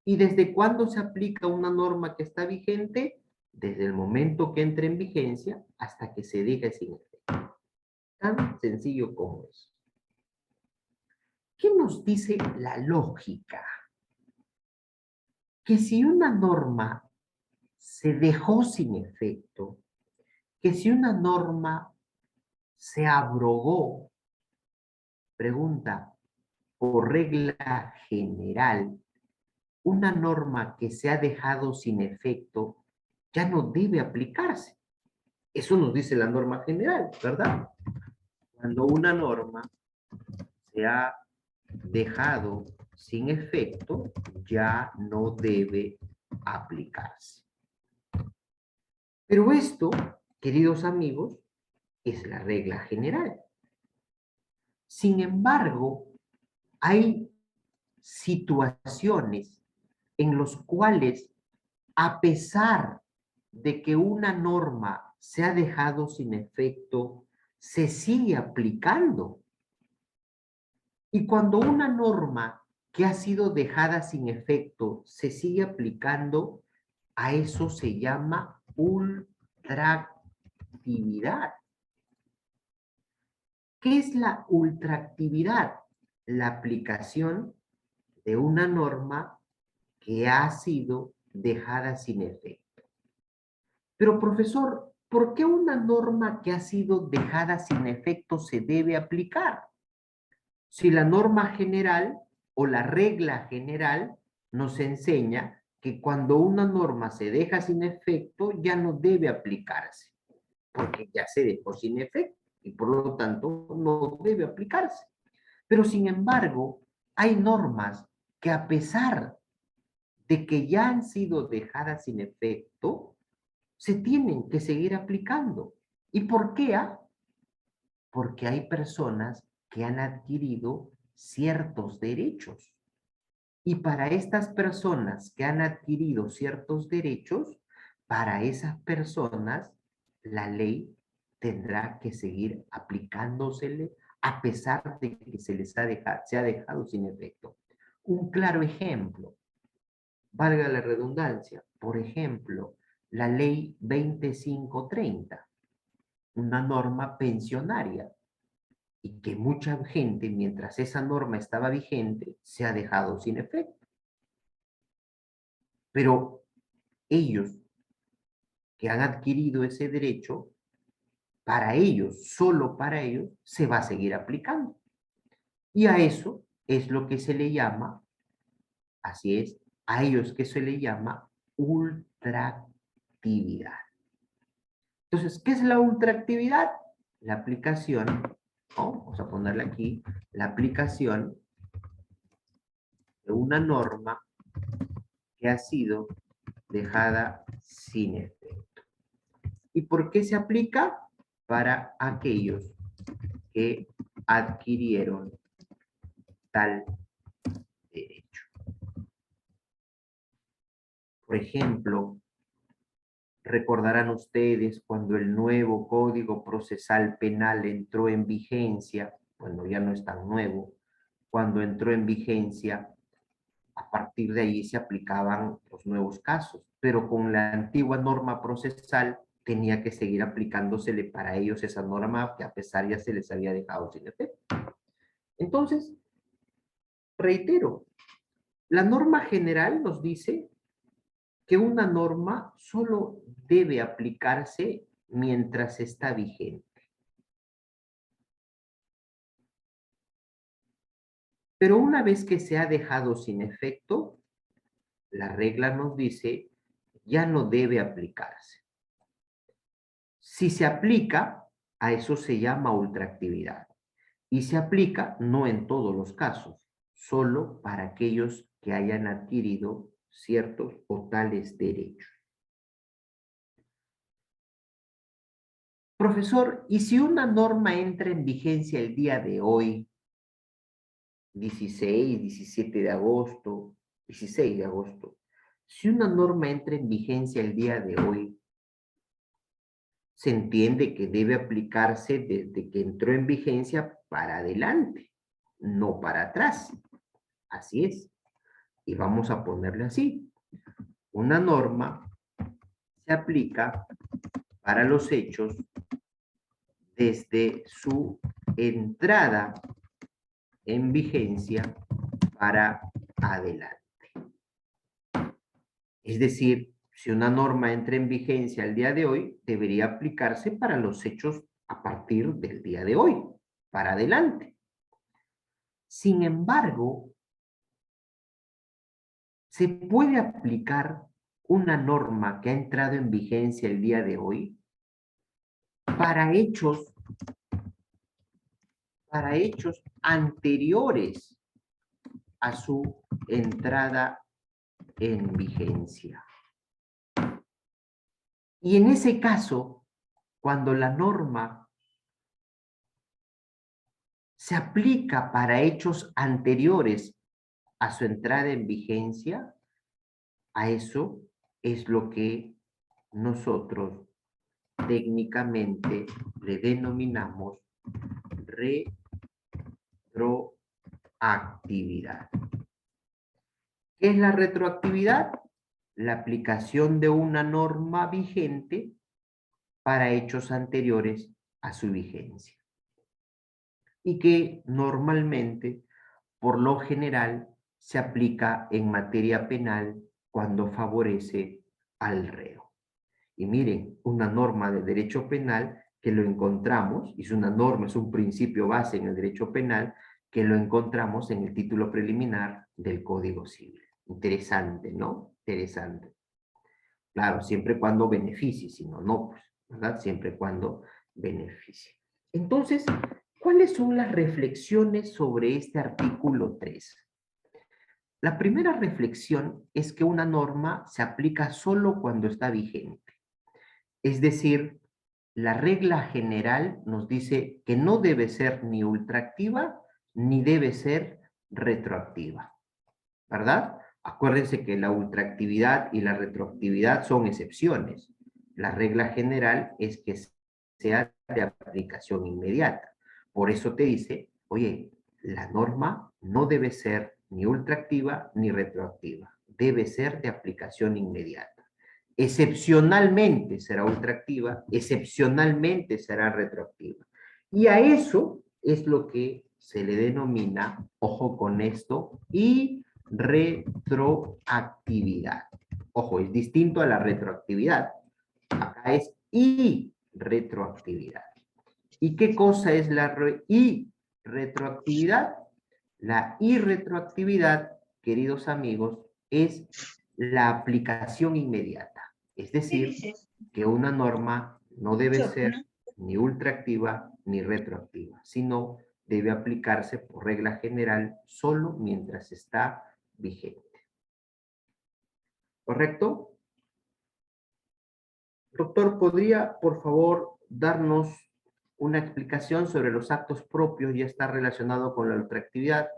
¿Y desde cuándo se aplica una norma que está vigente? Desde el momento que entre en vigencia hasta que se deje sin efecto. Tan sencillo como eso. ¿Qué nos dice la lógica? Que si una norma se dejó sin efecto, que si una norma se abrogó, pregunta, por regla general, una norma que se ha dejado sin efecto ya no debe aplicarse. Eso nos dice la norma general, ¿verdad? Cuando una norma se ha dejado sin efecto, ya no debe aplicarse. Pero esto, queridos amigos, es la regla general. Sin embargo, hay situaciones en las cuales, a pesar de que una norma se ha dejado sin efecto, se sigue aplicando. Y cuando una norma que ha sido dejada sin efecto se sigue aplicando, a eso se llama ultraactividad. ¿Qué es la ultraactividad? La aplicación de una norma que ha sido dejada sin efecto. Pero, profesor, ¿por qué una norma que ha sido dejada sin efecto se debe aplicar? Si la norma general o la regla general nos enseña que cuando una norma se deja sin efecto ya no debe aplicarse, porque ya se dejó sin efecto y por lo tanto no debe aplicarse. Pero sin embargo, hay normas que a pesar de que ya han sido dejadas sin efecto, se tienen que seguir aplicando. ¿Y por qué? Porque hay personas que han adquirido ciertos derechos. Y para estas personas que han adquirido ciertos derechos, para esas personas, la ley tendrá que seguir aplicándosele a pesar de que se ha dejado sin efecto. Un claro ejemplo. Valga la redundancia, por ejemplo, la ley 2530, una norma pensionaria, y que mucha gente, mientras esa norma estaba vigente, se ha dejado sin efecto. Pero ellos que han adquirido ese derecho, para ellos, solo para ellos, se va a seguir aplicando. Y a eso es lo que se le llama, así es, a ellos que se le llama ultraactividad. Entonces, ¿qué es la ultraactividad? La aplicación, ¿no? Vamos a ponerle aquí, la aplicación de una norma que ha sido dejada sin efecto. ¿Y por qué se aplica? Para aquellos que adquirieron tal derecho. Por ejemplo, recordarán ustedes cuando el nuevo Código Procesal Penal entró en vigencia, bueno, ya no es tan nuevo, cuando entró en vigencia, a partir de ahí se aplicaban los nuevos casos, pero con la antigua norma procesal tenía que seguir aplicándosele para ellos esa norma que a pesar ya se les había dejado sin efecto. Entonces, reitero, la norma general nos dice que una norma solo debe aplicarse mientras está vigente. Pero una vez que se ha dejado sin efecto, la regla nos dice ya no debe aplicarse. Si se aplica, a eso se llama ultraactividad. Y se aplica no en todos los casos, solo para aquellos que hayan adquirido ciertos o tales derechos. Profesor, ¿y si una norma entra en vigencia el día de hoy, 16, 17 de agosto, 16 de agosto? Si una norma entra en vigencia el día de hoy, se entiende que debe aplicarse desde que entró en vigencia para adelante, no para atrás. Así es. Y vamos a ponerle así. Una norma se aplica para los hechos desde su entrada en vigencia para adelante. Es decir, si una norma entra en vigencia el día de hoy, debería aplicarse para los hechos a partir del día de hoy, para adelante. Sin embargo, se puede aplicar una norma que ha entrado en vigencia el día de hoy para hechos anteriores a su entrada en vigencia. Y en ese caso, cuando la norma se aplica para hechos anteriores a su entrada en vigencia, a eso es lo que nosotros técnicamente le denominamos retroactividad. ¿Qué es la retroactividad? La aplicación de una norma vigente para hechos anteriores a su vigencia. Y que normalmente, por lo general, se aplica en materia penal cuando favorece al reo. Y miren, una norma de derecho penal que lo encontramos, y es una norma, es un principio base en el derecho penal, que lo encontramos en el título preliminar del Código Civil. Interesante, ¿no? Interesante. Claro, siempre cuando beneficie, si no, no, pues, ¿verdad? Siempre cuando beneficie. Entonces, ¿cuáles son las reflexiones sobre este artículo 3? La primera reflexión es que una norma se aplica solo cuando está vigente. Es decir, la regla general nos dice que no debe ser ni ultraactiva ni debe ser retroactiva, ¿verdad? Acuérdense que la ultraactividad y la retroactividad son excepciones. La regla general es que sea de aplicación inmediata. Por eso te dice, oye, la norma no debe ser ni ultraactiva ni retroactiva. debe ser de aplicación inmediata. Excepcionalmente será ultraactiva, excepcionalmente será retroactiva. Y a eso es lo que se le denomina, ojo con esto, y retroactividad. Ojo, es distinto a la retroactividad. Acá es y retroactividad. ¿Y qué cosa es la retroactividad? La irretroactividad, queridos amigos, es la aplicación inmediata. Es decir, que una norma no debe ser ni ultraactiva ni retroactiva, sino debe aplicarse por regla general solo mientras está vigente. ¿Correcto? Doctor, ¿podría, por favor, darnos una explicación sobre los actos propios? Ya está relacionado con la ultraactividad.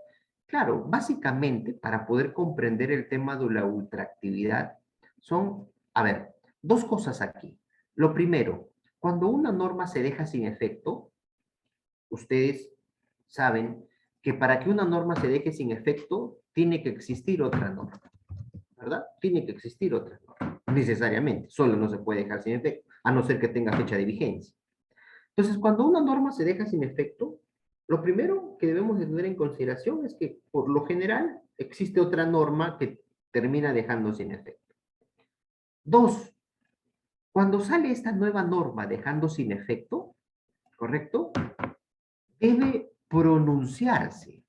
Claro, básicamente, para poder comprender el tema de la ultraactividad, son, a ver, dos cosas aquí. Lo primero, cuando una norma se deja sin efecto, ustedes saben que para que una norma se deje sin efecto, tiene que existir otra norma, ¿verdad? Tiene que existir otra norma, necesariamente. Solo no se puede dejar sin efecto, a no ser que tenga fecha de vigencia. Entonces, cuando una norma se deja sin efecto, lo primero que debemos de tener en consideración es que, por lo general, existe otra norma que termina dejando sin efecto. Dos, cuando sale esta nueva norma dejando sin efecto, ¿correcto? Debe pronunciarse.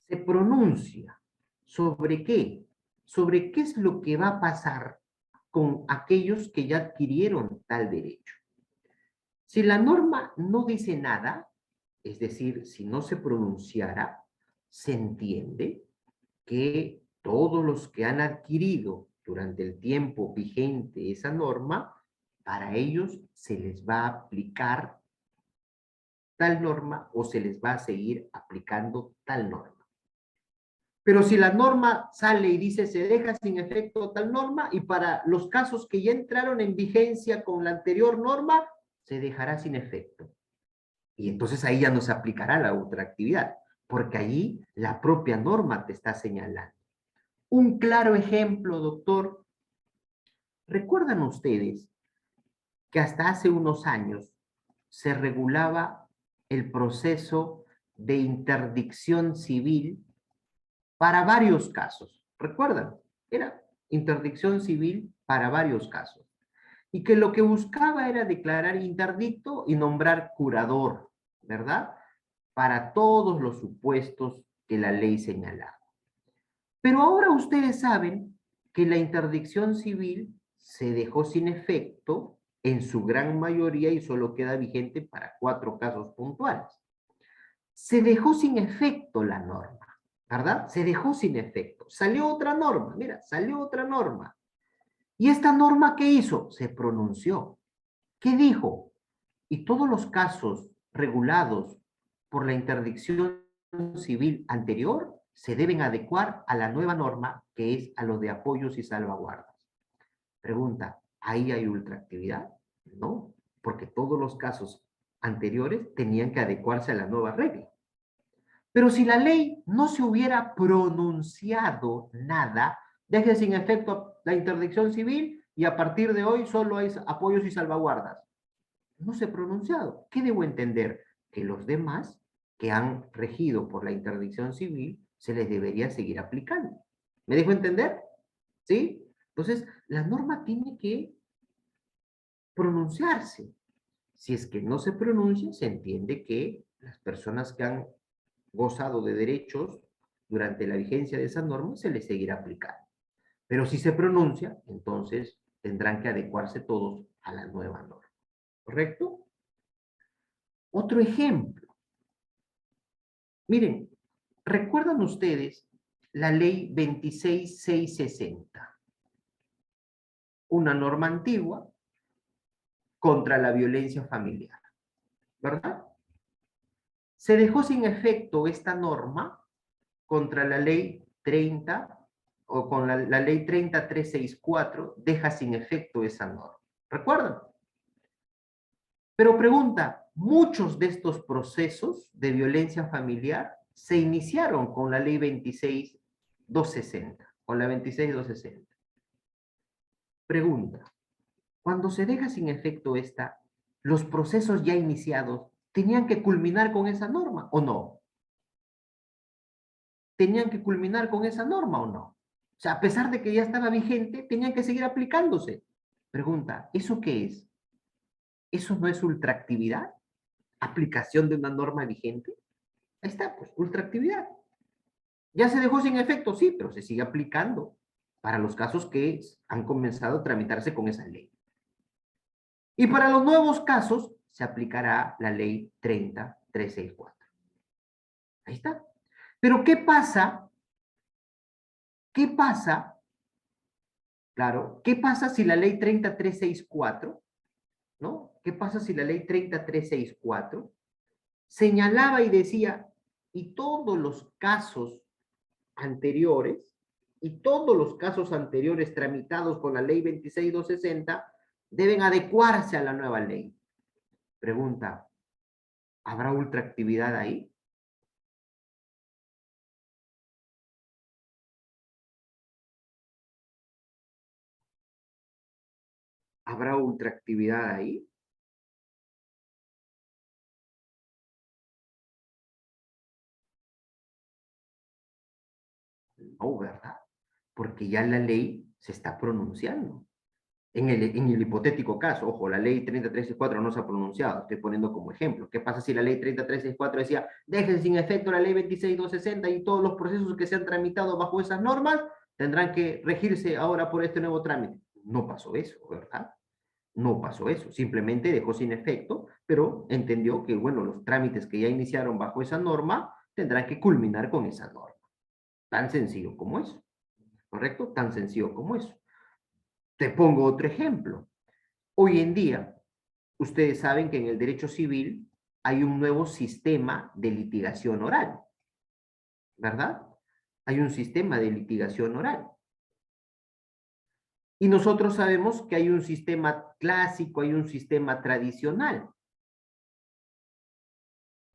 Se pronuncia. ¿Sobre qué? Sobre qué es lo que va a pasar con aquellos que ya adquirieron tal derecho. Si la norma no dice nada, es decir, si no se pronunciara, se entiende que todos los que han adquirido durante el tiempo vigente esa norma, para ellos se les va a aplicar tal norma o se les va a seguir aplicando tal norma. Pero si la norma sale y dice se deja sin efecto tal norma, y para los casos que ya entraron en vigencia con la anterior norma, se dejará sin efecto. Y entonces ahí ya no se aplicará la ultraactividad, porque allí la propia norma te está señalando. Un claro ejemplo, doctor. ¿Recuerdan ustedes que hasta hace unos años se regulaba el proceso de interdicción civil para varios casos? ¿Recuerdan? Era interdicción civil para varios casos. Y que lo que buscaba era declarar interdicto y nombrar curador, ¿verdad? Para todos los supuestos que la ley señalaba. Pero ahora ustedes saben que la interdicción civil se dejó sin efecto en su gran mayoría y solo queda vigente para 4 casos puntuales. Se dejó sin efecto la norma, ¿verdad? Se dejó sin efecto. Salió otra norma, mira, salió otra norma. ¿Y esta norma qué hizo? Se pronunció. ¿Qué dijo? Y todos los casos regulados por la interdicción civil anterior se deben adecuar a la nueva norma, que es a los de apoyos y salvaguardas. Pregunta, ¿ahí hay ultraactividad? No, porque todos los casos anteriores tenían que adecuarse a la nueva regla. Pero si la ley no se hubiera pronunciado nada, deje sin efecto la interdicción civil y a partir de hoy solo hay apoyos y salvaguardas. No se ha pronunciado. ¿Qué debo entender? Que los demás que han regido por la interdicción civil se les debería seguir aplicando. ¿Me dejo entender? ¿Sí? Entonces, la norma tiene que pronunciarse. Si es que no se pronuncia, se entiende que las personas que han gozado de derechos durante la vigencia de esa norma se les seguirá aplicando. Pero si se pronuncia, entonces tendrán que adecuarse todos a la nueva norma. ¿Correcto? Otro ejemplo. Miren, ¿recuerdan ustedes la ley 26660? Una norma antigua contra la violencia familiar, ¿verdad? Se dejó sin efecto esta norma contra la ley 30 o con la ley 30364, deja sin efecto esa norma. ¿Recuerdan? Pero pregunta, muchos de estos procesos de violencia familiar se iniciaron con la ley 26260. con la 26260. Pregunta. Cuando se deja sin efecto esta, ¿los procesos ya iniciados tenían que culminar con esa norma o no? ¿Tenían que culminar con esa norma o no? O sea, a pesar de que ya estaba vigente, tenían que seguir aplicándose. Pregunta, ¿eso qué es? ¿Eso no es ultraactividad? ¿Aplicación de una norma vigente? Ahí está, pues, ultraactividad. Ya se dejó sin efecto, sí, pero se sigue aplicando para los casos que han comenzado a tramitarse con esa ley. Y para los nuevos casos se aplicará la ley 30364. Ahí está. Pero ¿qué pasa? ¿Qué pasa? Claro, ¿qué pasa si la ley 30364, ¿no? ¿Qué pasa si la ley 30364 señalaba y decía, y todos los casos anteriores, y todos los casos anteriores tramitados con la ley 26260 deben adecuarse a la nueva ley? Pregunta, ¿habrá ultraactividad ahí? ¿Habrá ultraactividad ahí? No, ¿verdad? Porque ya la ley se está pronunciando. En el hipotético caso, ojo, la ley 30364 no se ha pronunciado, estoy poniendo como ejemplo. ¿Qué pasa si la ley 30364 decía, dejen sin efecto la ley 26260 y todos los procesos que se han tramitado bajo esas normas tendrán que regirse ahora por este nuevo trámite? No pasó eso, ¿verdad? No pasó eso, simplemente dejó sin efecto, pero entendió que, bueno, los trámites que ya iniciaron bajo esa norma tendrán que culminar con esa norma. Tan sencillo como eso, ¿correcto? Tan sencillo como eso. Te pongo otro ejemplo. Hoy en día, ustedes saben que en el derecho civil hay un nuevo sistema de litigación oral, ¿verdad? Hay un sistema de litigación oral. Y nosotros sabemos que hay un sistema clásico, hay un sistema tradicional.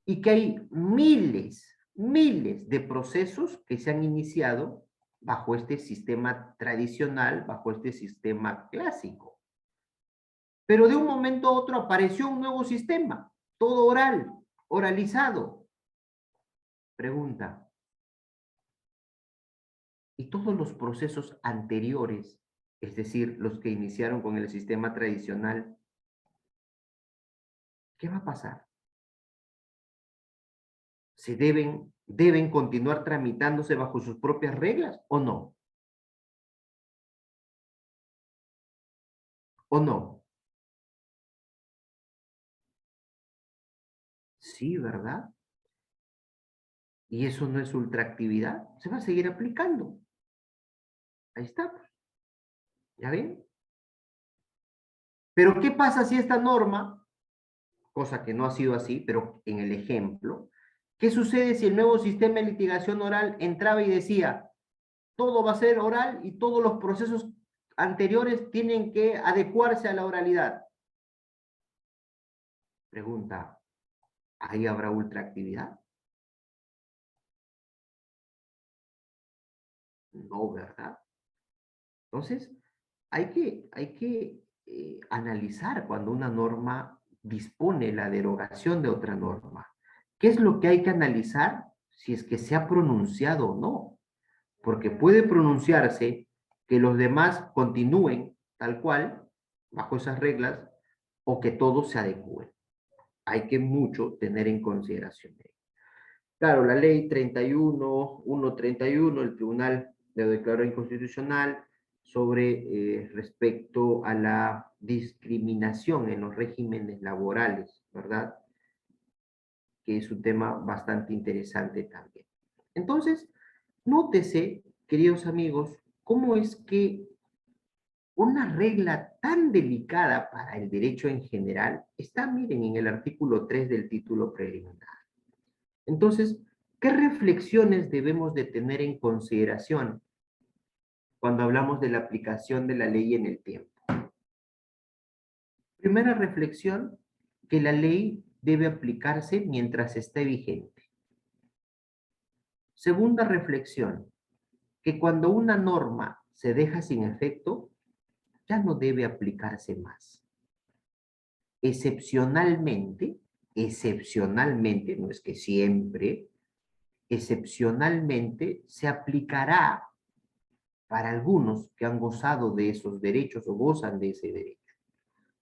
Y que hay miles de procesos que se han iniciado bajo este sistema tradicional, bajo este sistema clásico. Pero de un momento a otro apareció un nuevo sistema, todo oral, oralizado. Pregunta, ¿y todos los procesos anteriores, es decir, los que iniciaron con el sistema tradicional, qué va a pasar? ¿Se deben continuar tramitándose bajo sus propias reglas o no? ¿O no? Sí, ¿verdad? Y eso no es ultraactividad, se va a seguir aplicando. Ahí está, pues. ¿Ya ven? Pero ¿qué pasa si esta norma, cosa que no ha sido así, pero en el ejemplo, qué sucede si el nuevo sistema de litigación oral entraba y decía, todo va a ser oral y todos los procesos anteriores tienen que adecuarse a la oralidad? Pregunta, ¿ahí habrá ultraactividad? No, ¿verdad? Entonces, hay que analizar cuando una norma dispone la derogación de otra norma. ¿Qué es lo que hay que analizar? Si es que se ha pronunciado o no. Porque puede pronunciarse que los demás continúen tal cual, bajo esas reglas, o que todos se adecúen. Hay que mucho tener en consideración. Claro, la ley 31.131, el tribunal lo declaró inconstitucional sobre respecto a la discriminación en los regímenes laborales, ¿verdad? Que es un tema bastante interesante también. Entonces, nótese, queridos amigos, cómo es que una regla tan delicada para el derecho en general está, miren, en el artículo 3 del título preliminar. Entonces, ¿qué reflexiones debemos de tener en consideración cuando hablamos de la aplicación de la ley en el tiempo? Primera reflexión, que la ley debe aplicarse mientras esté vigente. Segunda reflexión, que cuando una norma se deja sin efecto, ya no debe aplicarse más. Excepcionalmente, excepcionalmente, no es que siempre, excepcionalmente se aplicará para algunos que han gozado de esos derechos o gozan de ese derecho.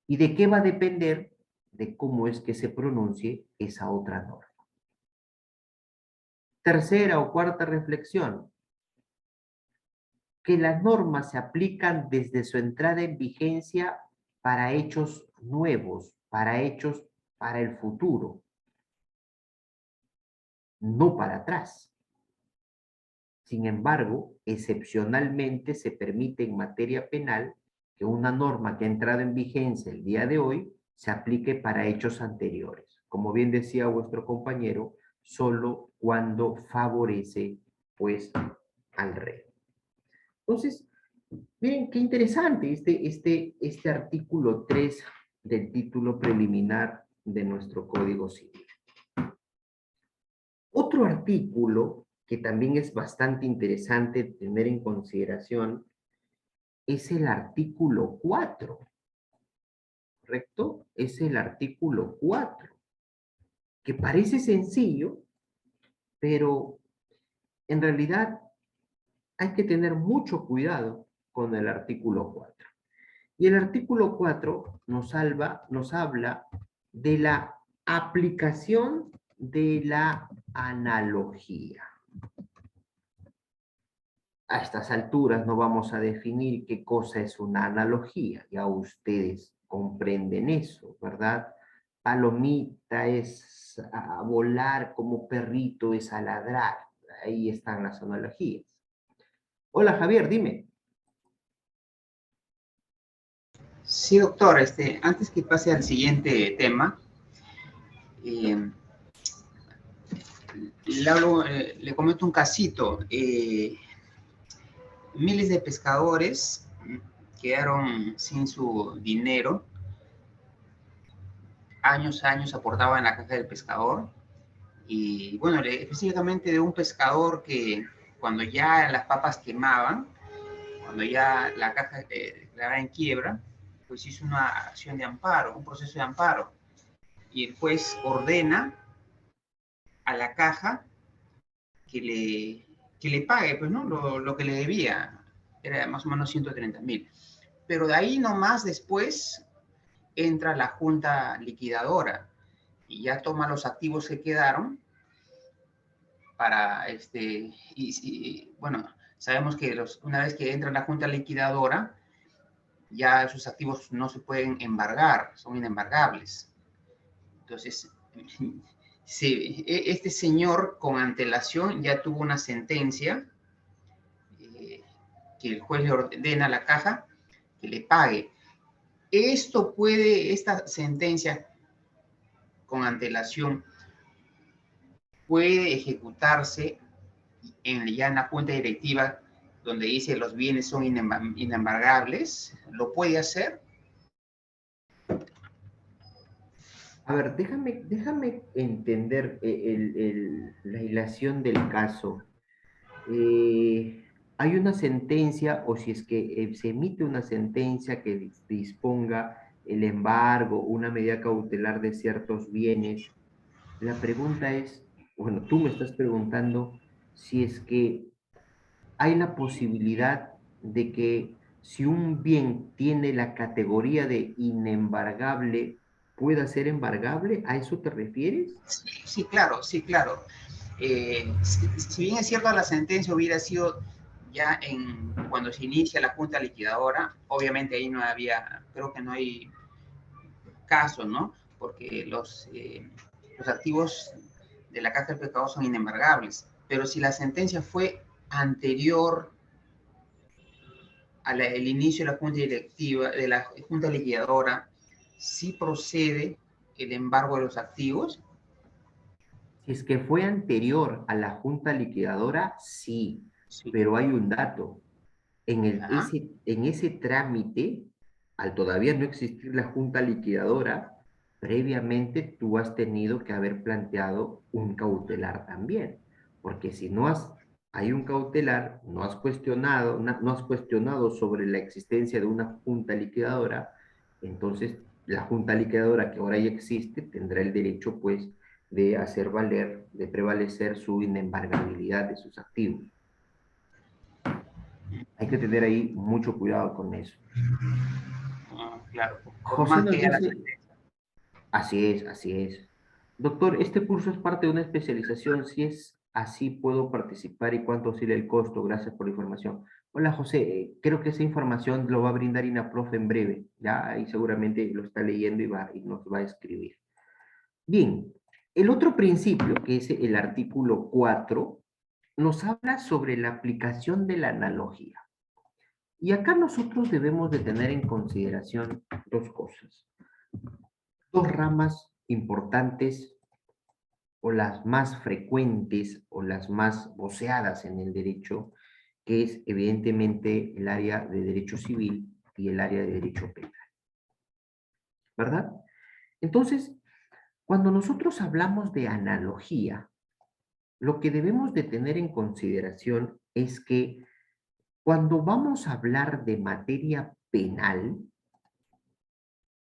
¿Y de qué va a depender? De cómo es que se pronuncie esa otra norma. Tercera o cuarta reflexión, que las normas se aplican desde su entrada en vigencia para hechos nuevos, para hechos para el futuro, no para atrás. Sin embargo, excepcionalmente se permite en materia penal que una norma que ha entrado en vigencia el día de hoy se aplique para hechos anteriores. Como bien decía vuestro compañero, solo cuando favorece, pues, al rey. Entonces, miren qué interesante este artículo 3 del título preliminar de nuestro Código Civil. Otro artículo que también es bastante interesante tener en consideración es el artículo 4, ¿correcto? Es el artículo 4, que parece sencillo, pero en realidad hay que tener mucho cuidado con el artículo 4. Y el artículo 4 nos habla de la aplicación de la analogía. A estas alturas no vamos a definir qué cosa es una analogía, ya ustedes comprenden eso, ¿verdad? Palomita es a volar, como perrito es a ladrar. Ahí están las analogías. Hola Javier, dime. Sí, doctor, antes que pase al siguiente tema, le comento un casito. Miles de pescadores quedaron sin su dinero. Años aportaban en la caja del pescador. Y bueno, específicamente de un pescador que cuando ya las papas quemaban, cuando ya la caja declaraba en quiebra, pues hizo una acción de amparo, un proceso de amparo. Y el juez ordena a la caja que le pague, pues, ¿no? Lo que le debía. Era más o menos 130.000. Pero de ahí nomás después entra la junta liquidadora y ya toma los activos que quedaron para, bueno, sabemos que una vez que entra la junta liquidadora, ya esos activos no se pueden embargar, son inembargables. Entonces, sí, este señor con antelación ya tuvo una sentencia que el juez le ordena a la caja que le pague. Esta sentencia con antelación puede ejecutarse ya en la junta directiva donde dice los bienes son inembargables. ¿Lo puede hacer? A ver, déjame entender la hilación del caso. Hay una sentencia, o si es que se emite una sentencia que disponga el embargo, una medida cautelar de ciertos bienes. La pregunta es, bueno, tú me estás preguntando si es que hay la posibilidad de que si un bien tiene la categoría de inembargable, pueda ser embargable. ¿A eso te refieres? Sí, claro, sí, claro. Si bien es cierto, la sentencia hubiera sido ya cuando se inicia la junta liquidadora, obviamente ahí no había, creo que no hay caso, ¿no? Porque los activos de la caja del pescado son inembargables. Pero si la sentencia fue anterior al inicio de la junta directiva, de la junta liquidadora, sí procede el embargo de los activos. Si es que fue anterior a la junta liquidadora, sí, Sí. pero hay un dato. ¿Ya? En ese trámite, al todavía no existir la junta liquidadora, previamente tú has tenido que haber planteado un cautelar también, porque si no has hay un cautelar, no has cuestionado sobre la existencia de una junta liquidadora, entonces la junta liquidadora que ahora ya existe tendrá el derecho, pues, de hacer valer, de prevalecer su inembargabilidad de sus activos. Hay que tener ahí mucho cuidado con eso. Claro, por José más que nos ya la dice, así es, así es. Doctor, este curso es parte de una especialización. Si es así, ¿puedo participar y cuánto oscila el costo? Gracias por la información. Hola, José. Creo que esa información lo va a brindar INAPROF en breve, ¿ya? Y seguramente lo está leyendo y nos va a escribir. Bien, el otro principio, que es el artículo 4, nos habla sobre la aplicación de la analogía. Y acá nosotros debemos de tener en consideración dos cosas. Dos ramas importantes o las más frecuentes o las más voceadas en el derecho, que es evidentemente el área de derecho civil y el área de derecho penal. ¿Verdad? Entonces, cuando nosotros hablamos de analogía, lo que debemos de tener en consideración es que cuando vamos a hablar de materia penal,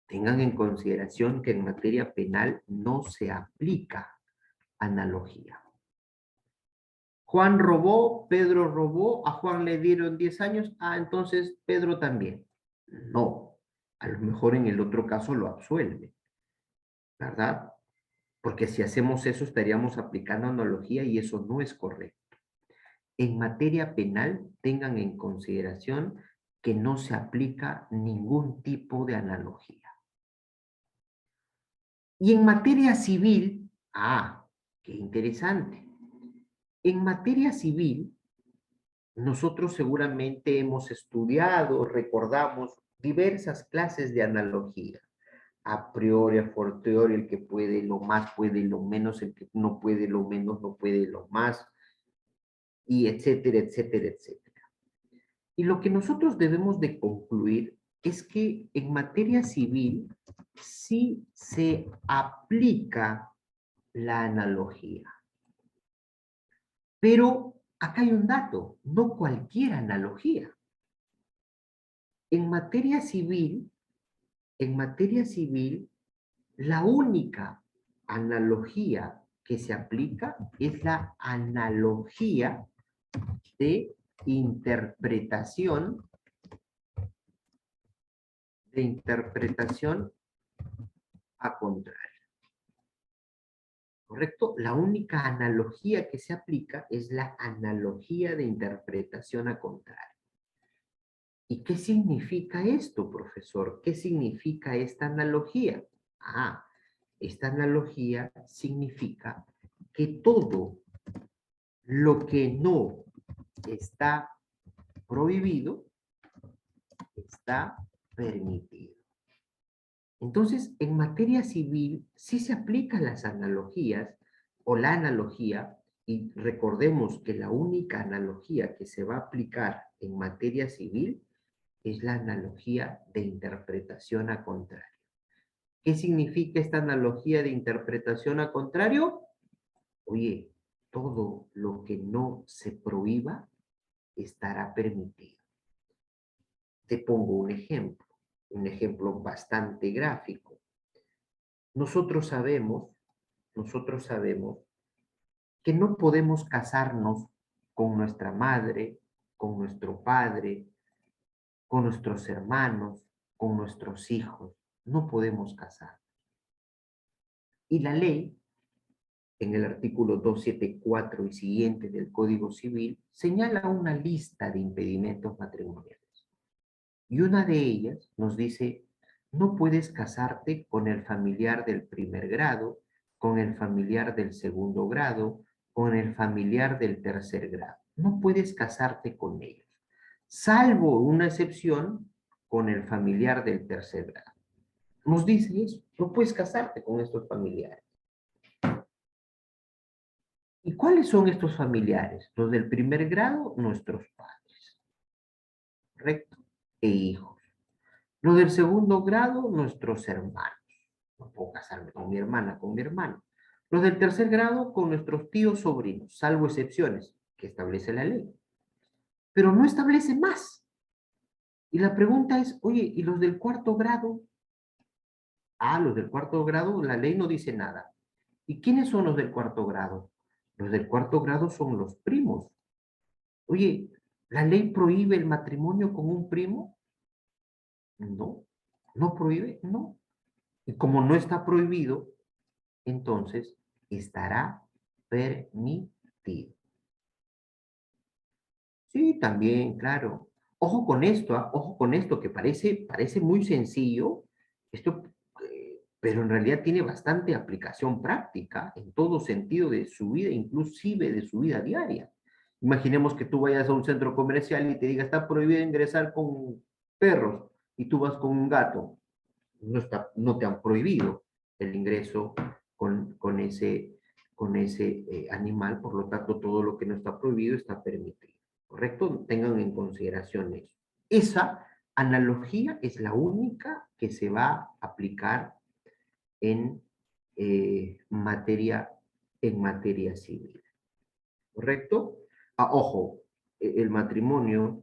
tengan en consideración que en materia penal no se aplica analogía. Juan robó, Pedro robó, a Juan le dieron 10 años, entonces Pedro también. No, a lo mejor en el otro caso lo absuelve, ¿verdad? Porque si hacemos eso estaríamos aplicando analogía y eso no es correcto. En materia penal, tengan en consideración que no se aplica ningún tipo de analogía. Y en materia civil, qué interesante. En materia civil, nosotros seguramente hemos estudiado, recordamos diversas clases de analogía. A priori, a fortiori, el que puede lo más puede lo menos, el que no puede lo menos no puede lo más, y etcétera, etcétera, etcétera. Y lo que nosotros debemos de concluir es que en materia civil sí se aplica la analogía. Pero acá hay un dato, no cualquier analogía. En materia civil, la única analogía que se aplica es la analogía de interpretación a contrario. ¿Correcto? La única analogía que se aplica es la analogía de interpretación a contrario. ¿Y qué significa esto, profesor? ¿Qué significa esta analogía? Esta analogía significa que todo lo que no está prohibido está permitido. Entonces, en materia civil sí se aplican las analogías o la analogía, y recordemos que la única analogía que se va a aplicar en materia civil es la analogía de interpretación a contrario. ¿Qué significa esta analogía de interpretación a contrario? Oye, todo lo que no se prohíba estará permitido. Te pongo un ejemplo bastante gráfico. Nosotros sabemos que no podemos casarnos con nuestra madre, con nuestro padre, con nuestros hermanos, con nuestros hijos. No podemos casarnos. Y la ley, en el artículo 274 y siguiente del Código Civil, señala una lista de impedimentos matrimoniales. Y una de ellas nos dice, no puedes casarte con el familiar del primer grado, con el familiar del segundo grado, con el familiar del tercer grado. No puedes casarte con ellos, salvo una excepción con el familiar del tercer grado. Nos dice eso, no puedes casarte con estos familiares. ¿Y cuáles son estos familiares? Los del primer grado, nuestros padres, ¿correcto? E hijos. Los del segundo grado, nuestros hermanos. No puedo casarme con mi hermana, con mi hermano. Los del tercer grado, con nuestros tíos sobrinos, salvo excepciones, que establece la ley. Pero no establece más. Y la pregunta es, oye, ¿y los del cuarto grado? Ah, los del cuarto grado, la ley no dice nada. ¿Y quiénes son los del cuarto grado? Los del cuarto grado son los primos. Oye, ¿la ley prohíbe el matrimonio con un primo? No. ¿No prohíbe? No. Y como no está prohibido, entonces estará permitido. Sí, también, claro. Ojo con esto, ojo con esto, que parece muy sencillo, esto, pero en realidad tiene bastante aplicación práctica en todo sentido de su vida, inclusive de su vida diaria. Imaginemos que tú vayas a un centro comercial y te diga, está prohibido ingresar con perros, y tú vas con un gato. No te han prohibido el ingreso con ese animal, por lo tanto, todo lo que no está prohibido está permitido. ¿Correcto? Tengan en consideración eso. Esa analogía es la única que se va a aplicar en materia civil. ¿Correcto? Ojo, el matrimonio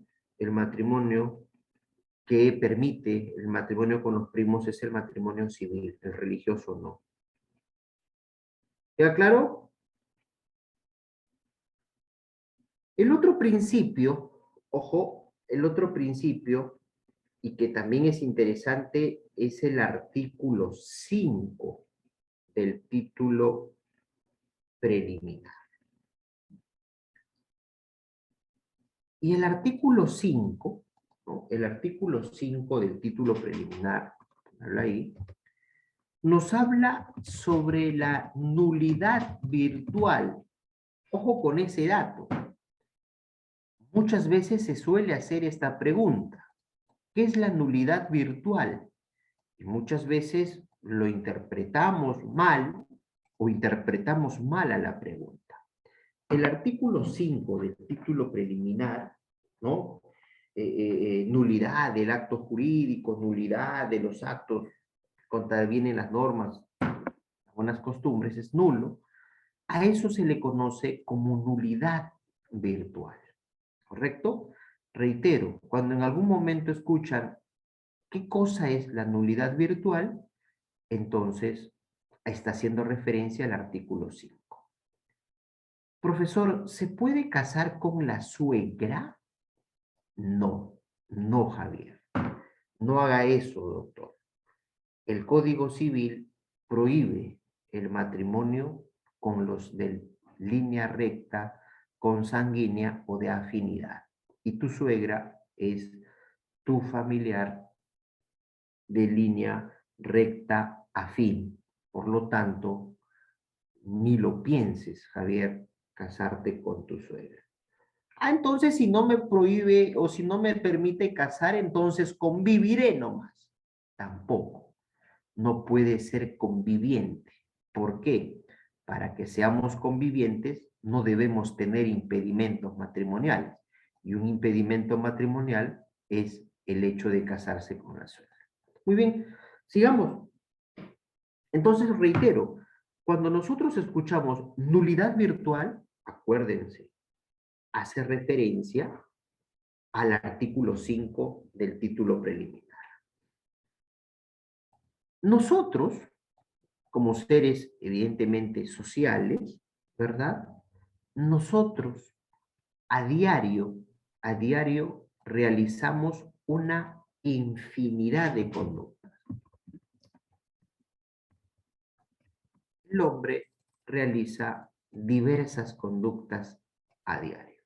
que permite el matrimonio con los primos es el matrimonio civil, el religioso no. ¿Queda claro? El otro principio, ojo, el otro principio, y que también es interesante, es el artículo 5 del título preliminar. Y el artículo 5, ¿no? El artículo 5 del título preliminar, habla ahí, nos habla sobre la nulidad virtual. Ojo con ese dato. Muchas veces se suele hacer esta pregunta. ¿Qué es la nulidad virtual? Y muchas veces lo interpretamos mal o interpretamos mal a la pregunta. El artículo 5 del título preliminar, ¿no? Nulidad del acto jurídico, nulidad de los actos que contravienen las normas, las buenas costumbres, es nulo. A eso se le conoce como nulidad virtual. ¿Correcto? Reitero, cuando en algún momento escuchan qué cosa es la nulidad virtual, entonces está haciendo referencia al artículo 5. Profesor, ¿se puede casar con la suegra? No, no, Javier. No haga eso, doctor. El Código Civil prohíbe el matrimonio con los de línea recta, consanguínea o de afinidad. Y tu suegra es tu familiar de línea recta afín. Por lo tanto, ni lo pienses, Javier, casarte con tu suegra. Ah, entonces si no me prohíbe o si no me permite casar, entonces conviviré nomás. Tampoco. No puede ser conviviente. ¿Por qué? Para que seamos convivientes no debemos tener impedimentos matrimoniales. Y un impedimento matrimonial es el hecho de casarse con la suegra. Muy bien, sigamos. Entonces, reitero, cuando nosotros escuchamos nulidad virtual, acuérdense, hace referencia al artículo 5 del título preliminar. Nosotros, como seres evidentemente sociales, ¿verdad? Nosotros a diario realizamos una infinidad de conductas. El hombre realiza diversas conductas a diario.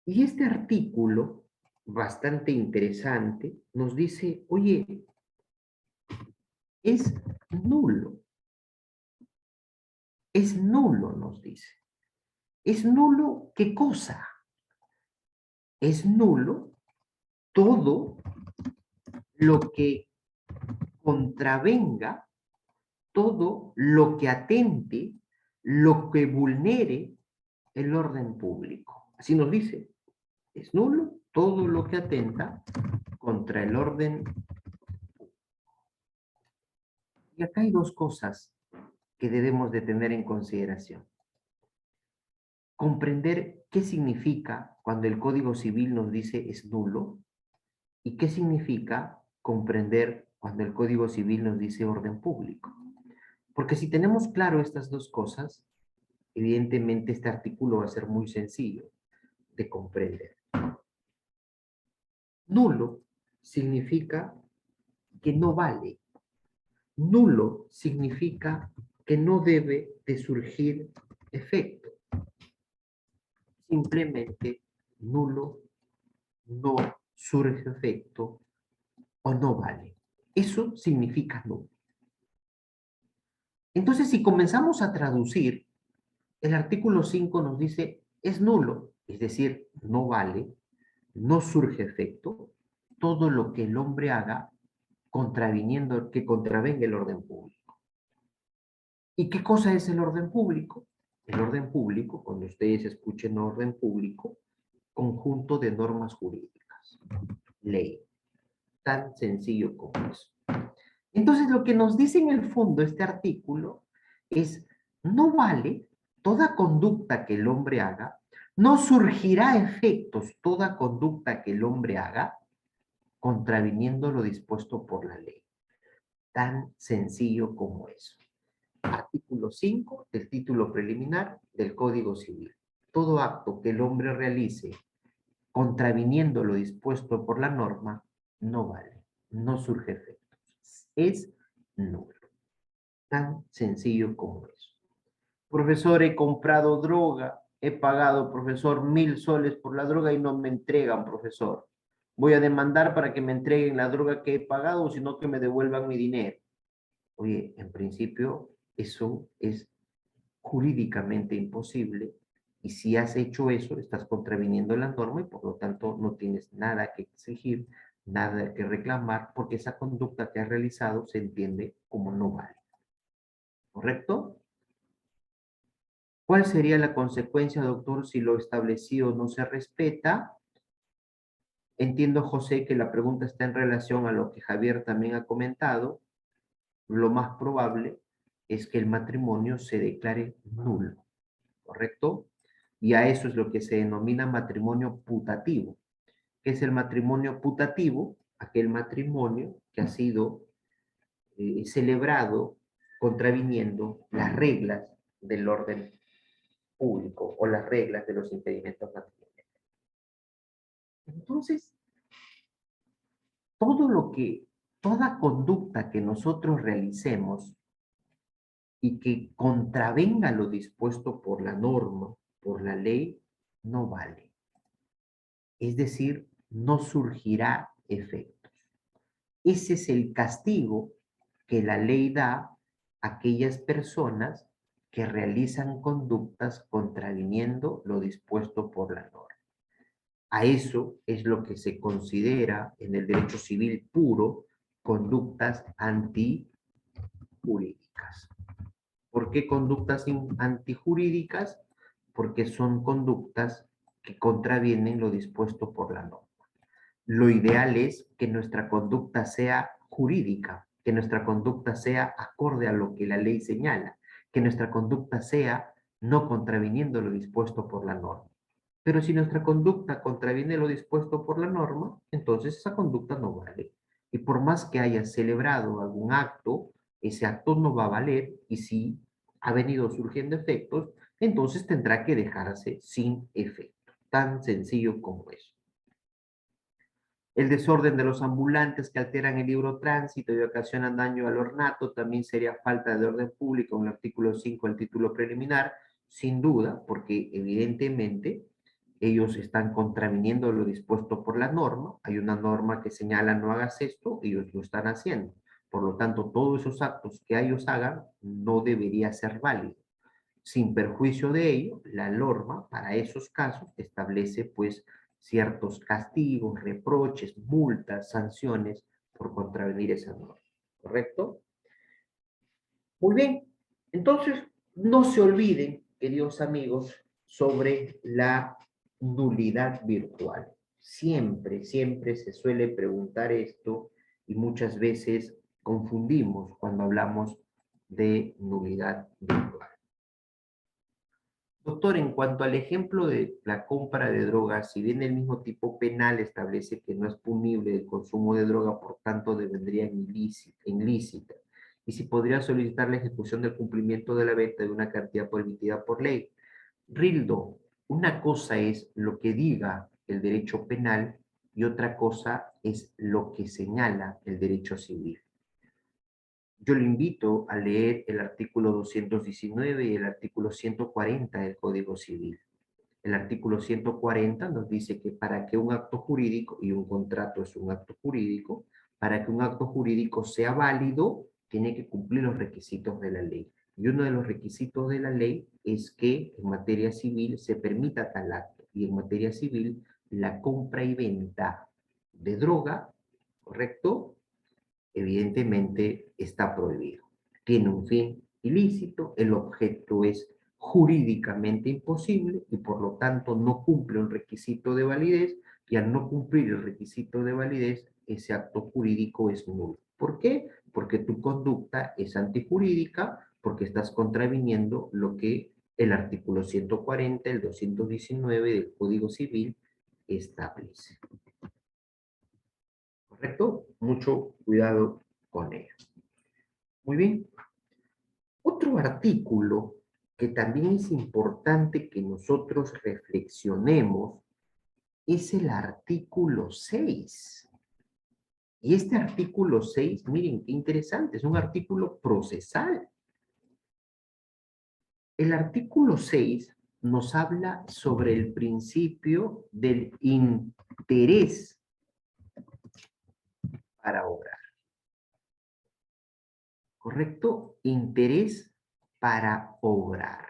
Y este artículo, bastante interesante, nos dice, oye, es nulo. Es nulo, nos dice. ¿Es nulo qué cosa? Es nulo todo lo que contravenga, todo lo que atente, lo que vulnere el orden público. Así nos dice. Es nulo todo lo que atenta contra el orden. Y acá hay dos cosas que debemos de tener en consideración. Comprender qué significa cuando el Código Civil nos dice es nulo y qué significa comprender cuando el Código Civil nos dice orden público. Porque si tenemos claro estas dos cosas, evidentemente este artículo va a ser muy sencillo de comprender. Nulo significa que no vale. Nulo significa que no debe de surgir efecto. Simplemente nulo, no surge efecto o no vale. Eso significa nulo. Entonces, si comenzamos a traducir, el artículo 5 nos dice es nulo, es decir, no vale, no surge efecto, todo lo que el hombre haga contraviniendo, que contravenga el orden público. ¿Y qué cosa es el orden público? El orden público, cuando ustedes escuchen orden público, conjunto de normas jurídicas, ley, tan sencillo como eso. Entonces, lo que nos dice en el fondo este artículo es, no vale toda conducta que el hombre haga, no surgirá efectos toda conducta que el hombre haga, contraviniendo lo dispuesto por la ley. Tan sencillo como eso. Artículo 5 del título preliminar del Código Civil. Todo acto que el hombre realice contraviniendo lo dispuesto por la norma no vale, no surge efectos. Es nulo. Tan sencillo como eso. Profesor, he comprado droga, he pagado, profesor, 1000 soles por la droga y no me entregan, profesor. Voy a demandar para que me entreguen la droga que he pagado, o sino que me devuelvan mi dinero. Oye, en principio, eso es jurídicamente imposible, y si has hecho eso, estás contraviniendo la norma y por lo tanto no tienes nada que exigir, nada que reclamar, porque esa conducta que has realizado se entiende como no vale. ¿Correcto? ¿Cuál sería la consecuencia, doctor, si lo establecido no se respeta? Entiendo, José, que la pregunta está en relación a lo que Javier también ha comentado. Lo más probable es que el matrimonio se declare nulo, ¿correcto? Y a eso es lo que se denomina matrimonio putativo. ¿Qué es el matrimonio putativo? Aquel matrimonio que ha sido celebrado contraviniendo las reglas del orden público o las reglas de los impedimentos matrimoniales. Entonces, toda conducta que nosotros realicemos y que contravenga lo dispuesto por la norma, por la ley, no vale. Es decir, no surgirá efectos. Ese es el castigo que la ley da a aquellas personas que realizan conductas contraviniendo lo dispuesto por la norma. A eso es lo que se considera en el derecho civil puro conductas antijurídicas. ¿Por qué conductas antijurídicas? Porque son conductas que contravienen lo dispuesto por la norma. Lo ideal es que nuestra conducta sea jurídica, que nuestra conducta sea acorde a lo que la ley señala, que nuestra conducta sea no contraviniendo lo dispuesto por la norma. Pero si nuestra conducta contraviene lo dispuesto por la norma, entonces esa conducta no vale. Y por más que haya celebrado algún acto, ese acto no va a valer, y si ha venido surgiendo efectos, entonces tendrá que dejarse sin efecto. Tan sencillo como eso. El desorden de los ambulantes que alteran el libre tránsito y ocasionan daño al ornato también sería falta de orden público en el artículo 5 del título preliminar, sin duda, porque evidentemente ellos están contraviniendo lo dispuesto por la norma. Hay una norma que señala no hagas esto, ellos lo están haciendo. Por lo tanto, todos esos actos que ellos hagan no debería ser válido. Sin perjuicio de ello, la norma para esos casos establece pues ciertos castigos, reproches, multas, sanciones por contravenir esa norma. ¿Correcto? Muy bien. Entonces, no se olviden, queridos amigos, sobre la nulidad virtual. Siempre, siempre se suele preguntar esto y muchas veces confundimos cuando hablamos de nulidad virtual. Doctor, en cuanto al ejemplo de la compra de drogas, si bien el mismo tipo penal establece que no es punible el consumo de droga, por tanto devendría ilícita, y si podría solicitar la ejecución del cumplimiento de la venta de una cantidad permitida por ley. Rildo, una cosa es lo que diga el derecho penal y otra cosa es lo que señala el derecho civil. Yo le invito a leer el artículo 219 y el artículo 140 del Código Civil. El artículo 140 nos dice que para que un acto jurídico, y un contrato es un acto jurídico, para que un acto jurídico sea válido, tiene que cumplir los requisitos de la ley. Y uno de los requisitos de la ley es que en materia civil se permita tal acto. Y en materia civil, la compra y venta de droga, ¿correcto? Evidentemente está prohibido. Tiene un fin ilícito, el objeto es jurídicamente imposible y por lo tanto no cumple un requisito de validez, y al no cumplir el requisito de validez, ese acto jurídico es nulo. ¿Por qué? Porque tu conducta es antijurídica, porque estás contraviniendo lo que el artículo 140, el 219 del Código Civil establece. ¿Correcto? Mucho cuidado con ello. Muy bien. Otro artículo que también es importante que nosotros reflexionemos es el artículo 6. Y este artículo 6, miren qué interesante, es un artículo procesal. El artículo 6 nos habla sobre el principio del interés para obrar. ¿Correcto? Interés para obrar.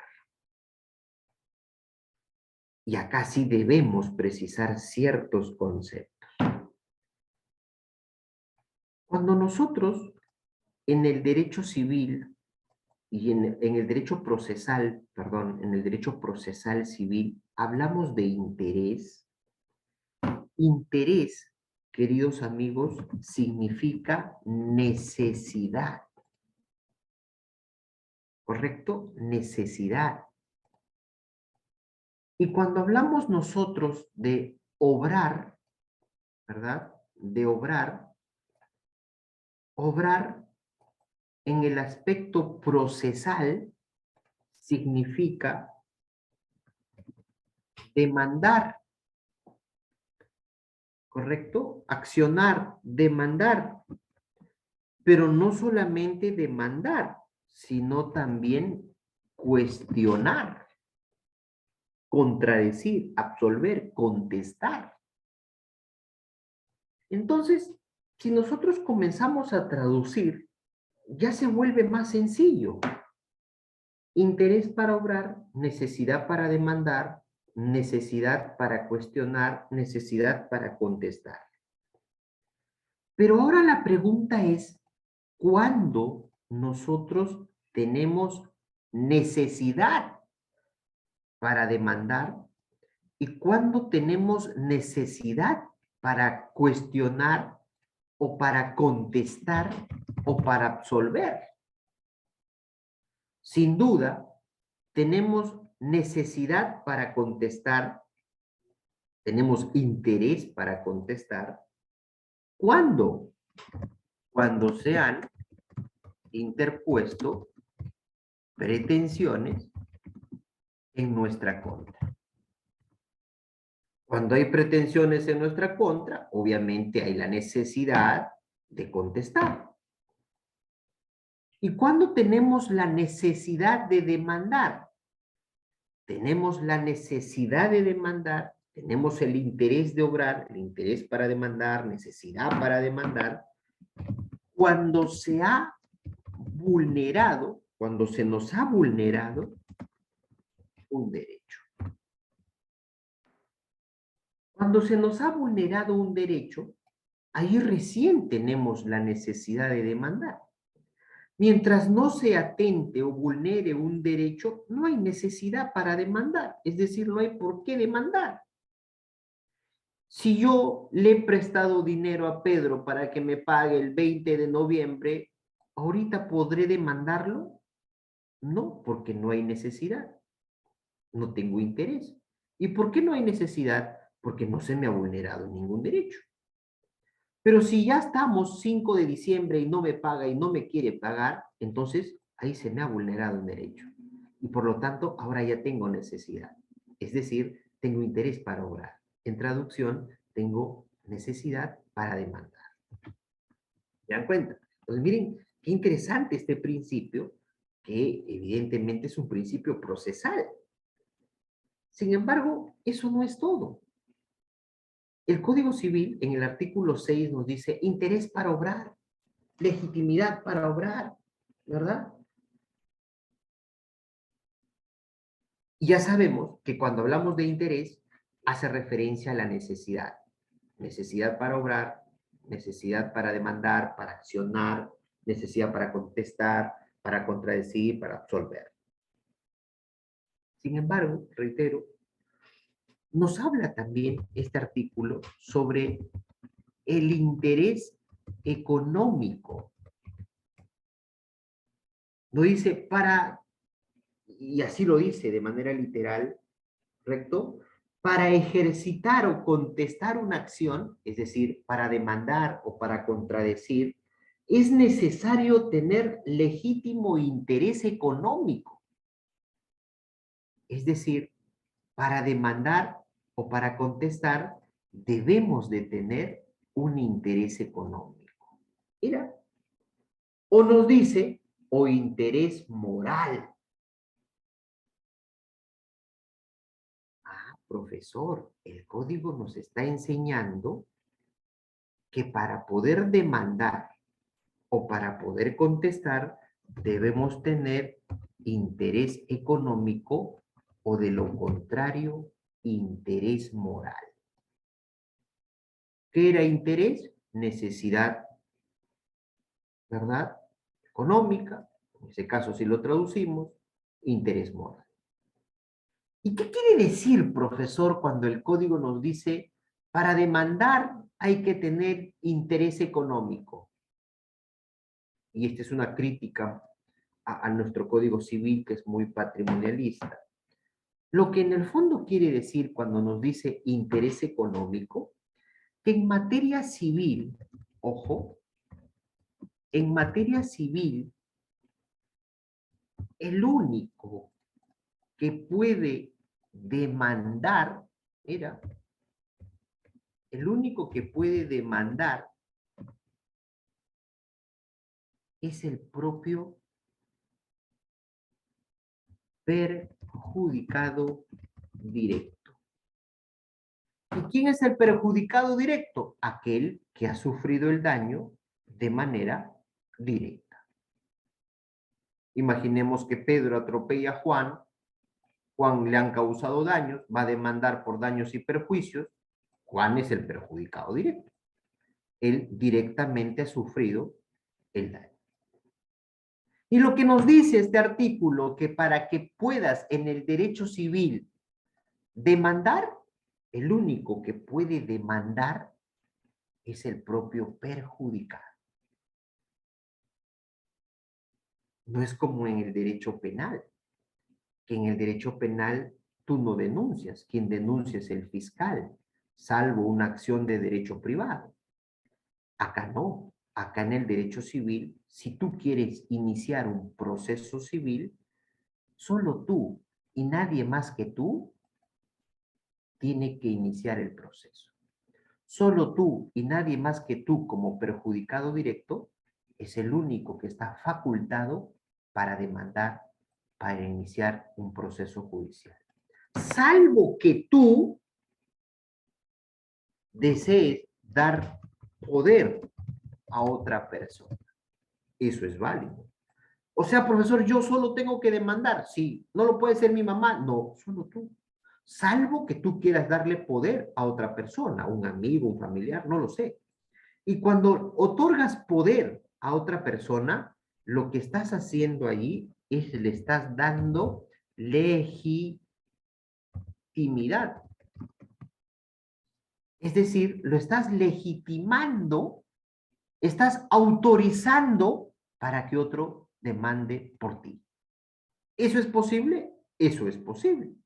Y acá sí debemos precisar ciertos conceptos. Cuando nosotros en el derecho civil y en el derecho procesal, perdón, en el derecho procesal civil, hablamos de interés, interés, queridos amigos, significa necesidad. ¿Correcto? Necesidad. Y cuando hablamos nosotros de obrar, ¿verdad? De obrar en el aspecto procesal significa demandar, ¿correcto? Accionar, demandar, pero no solamente demandar, sino también cuestionar, contradecir, absolver, contestar. Entonces, si nosotros comenzamos a traducir, ya se vuelve más sencillo. Interés para obrar, necesidad para demandar, necesidad para cuestionar, necesidad para contestar. Pero ahora la pregunta es, ¿cuándo nosotros tenemos necesidad para demandar y cuándo tenemos necesidad para cuestionar o para contestar o para absolver? Sin duda, tenemos necesidad para contestar, tenemos interés para contestar. ¿Cuándo? Cuando se han interpuesto pretensiones en nuestra contra. Cuando hay pretensiones en nuestra contra, obviamente hay la necesidad de contestar. ¿Y cuándo tenemos la necesidad de demandar? Tenemos la necesidad de demandar, tenemos el interés de obrar, el interés para demandar, necesidad para demandar, cuando se ha vulnerado, cuando se nos ha vulnerado un derecho. Cuando se nos ha vulnerado un derecho, ahí recién tenemos la necesidad de demandar. Mientras no se atente o vulnere un derecho, no hay necesidad para demandar, es decir, no hay por qué demandar. Si yo le he prestado dinero a Pedro para que me pague el 20 de noviembre ¿Ahorita podré demandarlo? No, porque no hay necesidad. No tengo interés. ¿Y por qué no hay necesidad? Porque no se me ha vulnerado ningún derecho. Pero si ya estamos 5 de diciembre y no me paga y no me quiere pagar, entonces ahí se me ha vulnerado un derecho. Y por lo tanto, ahora ya tengo necesidad. Es decir, tengo interés para obrar. En traducción, tengo necesidad para demandar. ¿Se dan cuenta? Entonces, miren, qué interesante este principio, que evidentemente es un principio procesal. Sin embargo, eso no es todo. El Código Civil, en el artículo 6, nos dice interés para obrar, legitimidad para obrar, ¿verdad? Y ya sabemos que cuando hablamos de interés, hace referencia a la necesidad. Necesidad para obrar, necesidad para demandar, para accionar, necesidad para contestar, para contradecir, para absolver. Sin embargo, reitero, nos habla también este artículo sobre el interés económico. Lo dice para, y así lo dice de manera literal, ¿correcto? Para ejercitar o contestar una acción, es decir, para demandar o para contradecir, es necesario tener legítimo interés económico. Es decir, para demandar o para contestar, debemos de tener un interés económico. Mira, o nos dice, o interés moral. Profesor, el código nos está enseñando que para poder demandar o para poder contestar debemos tener interés económico o de lo contrario, interés moral. ¿Qué era interés? Necesidad, ¿verdad? Económica, en ese caso si lo traducimos, interés moral. ¿Y qué quiere decir, profesor, cuando el código nos dice, para demandar hay que tener interés económico? Y esta es una crítica a nuestro código civil que es muy patrimonialista. Lo que en el fondo quiere decir cuando nos dice interés económico, que en materia civil, ojo, en materia civil, el único que puede demandar, mira, el único que puede demandar es el propio perjudicado directo. ¿Y quién es el perjudicado directo? Aquel que ha sufrido el daño de manera directa. Imaginemos que Pedro atropella a Juan, Juan le han causado daños, va a demandar por daños y perjuicios, Juan es el perjudicado directo. Él directamente ha sufrido el daño. Y lo que nos dice este artículo, que para que puedas en el derecho civil demandar, el único que puede demandar es el propio perjudicado. No es como en el derecho penal, que en el derecho penal tú no denuncias, quien denuncia es el fiscal, salvo una acción de derecho privado. Acá no, acá en el derecho civil, si tú quieres iniciar un proceso civil, solo tú y nadie más que tú tiene que iniciar el proceso. Solo tú y nadie más que tú como perjudicado directo es el único que está facultado para demandar, para iniciar un proceso judicial. Salvo que tú desees dar poder a otra persona. Eso es válido. O sea, profesor, yo solo tengo que demandar. Sí, no lo puede ser mi mamá. No, solo tú. Salvo que tú quieras darle poder a otra persona, un amigo, un familiar, no lo sé. Y cuando otorgas poder a otra persona, lo que estás haciendo allí es le estás dando legitimidad. Es decir, lo estás legitimando, estás autorizando para que otro demande por ti. ¿Eso es posible? Eso es posible.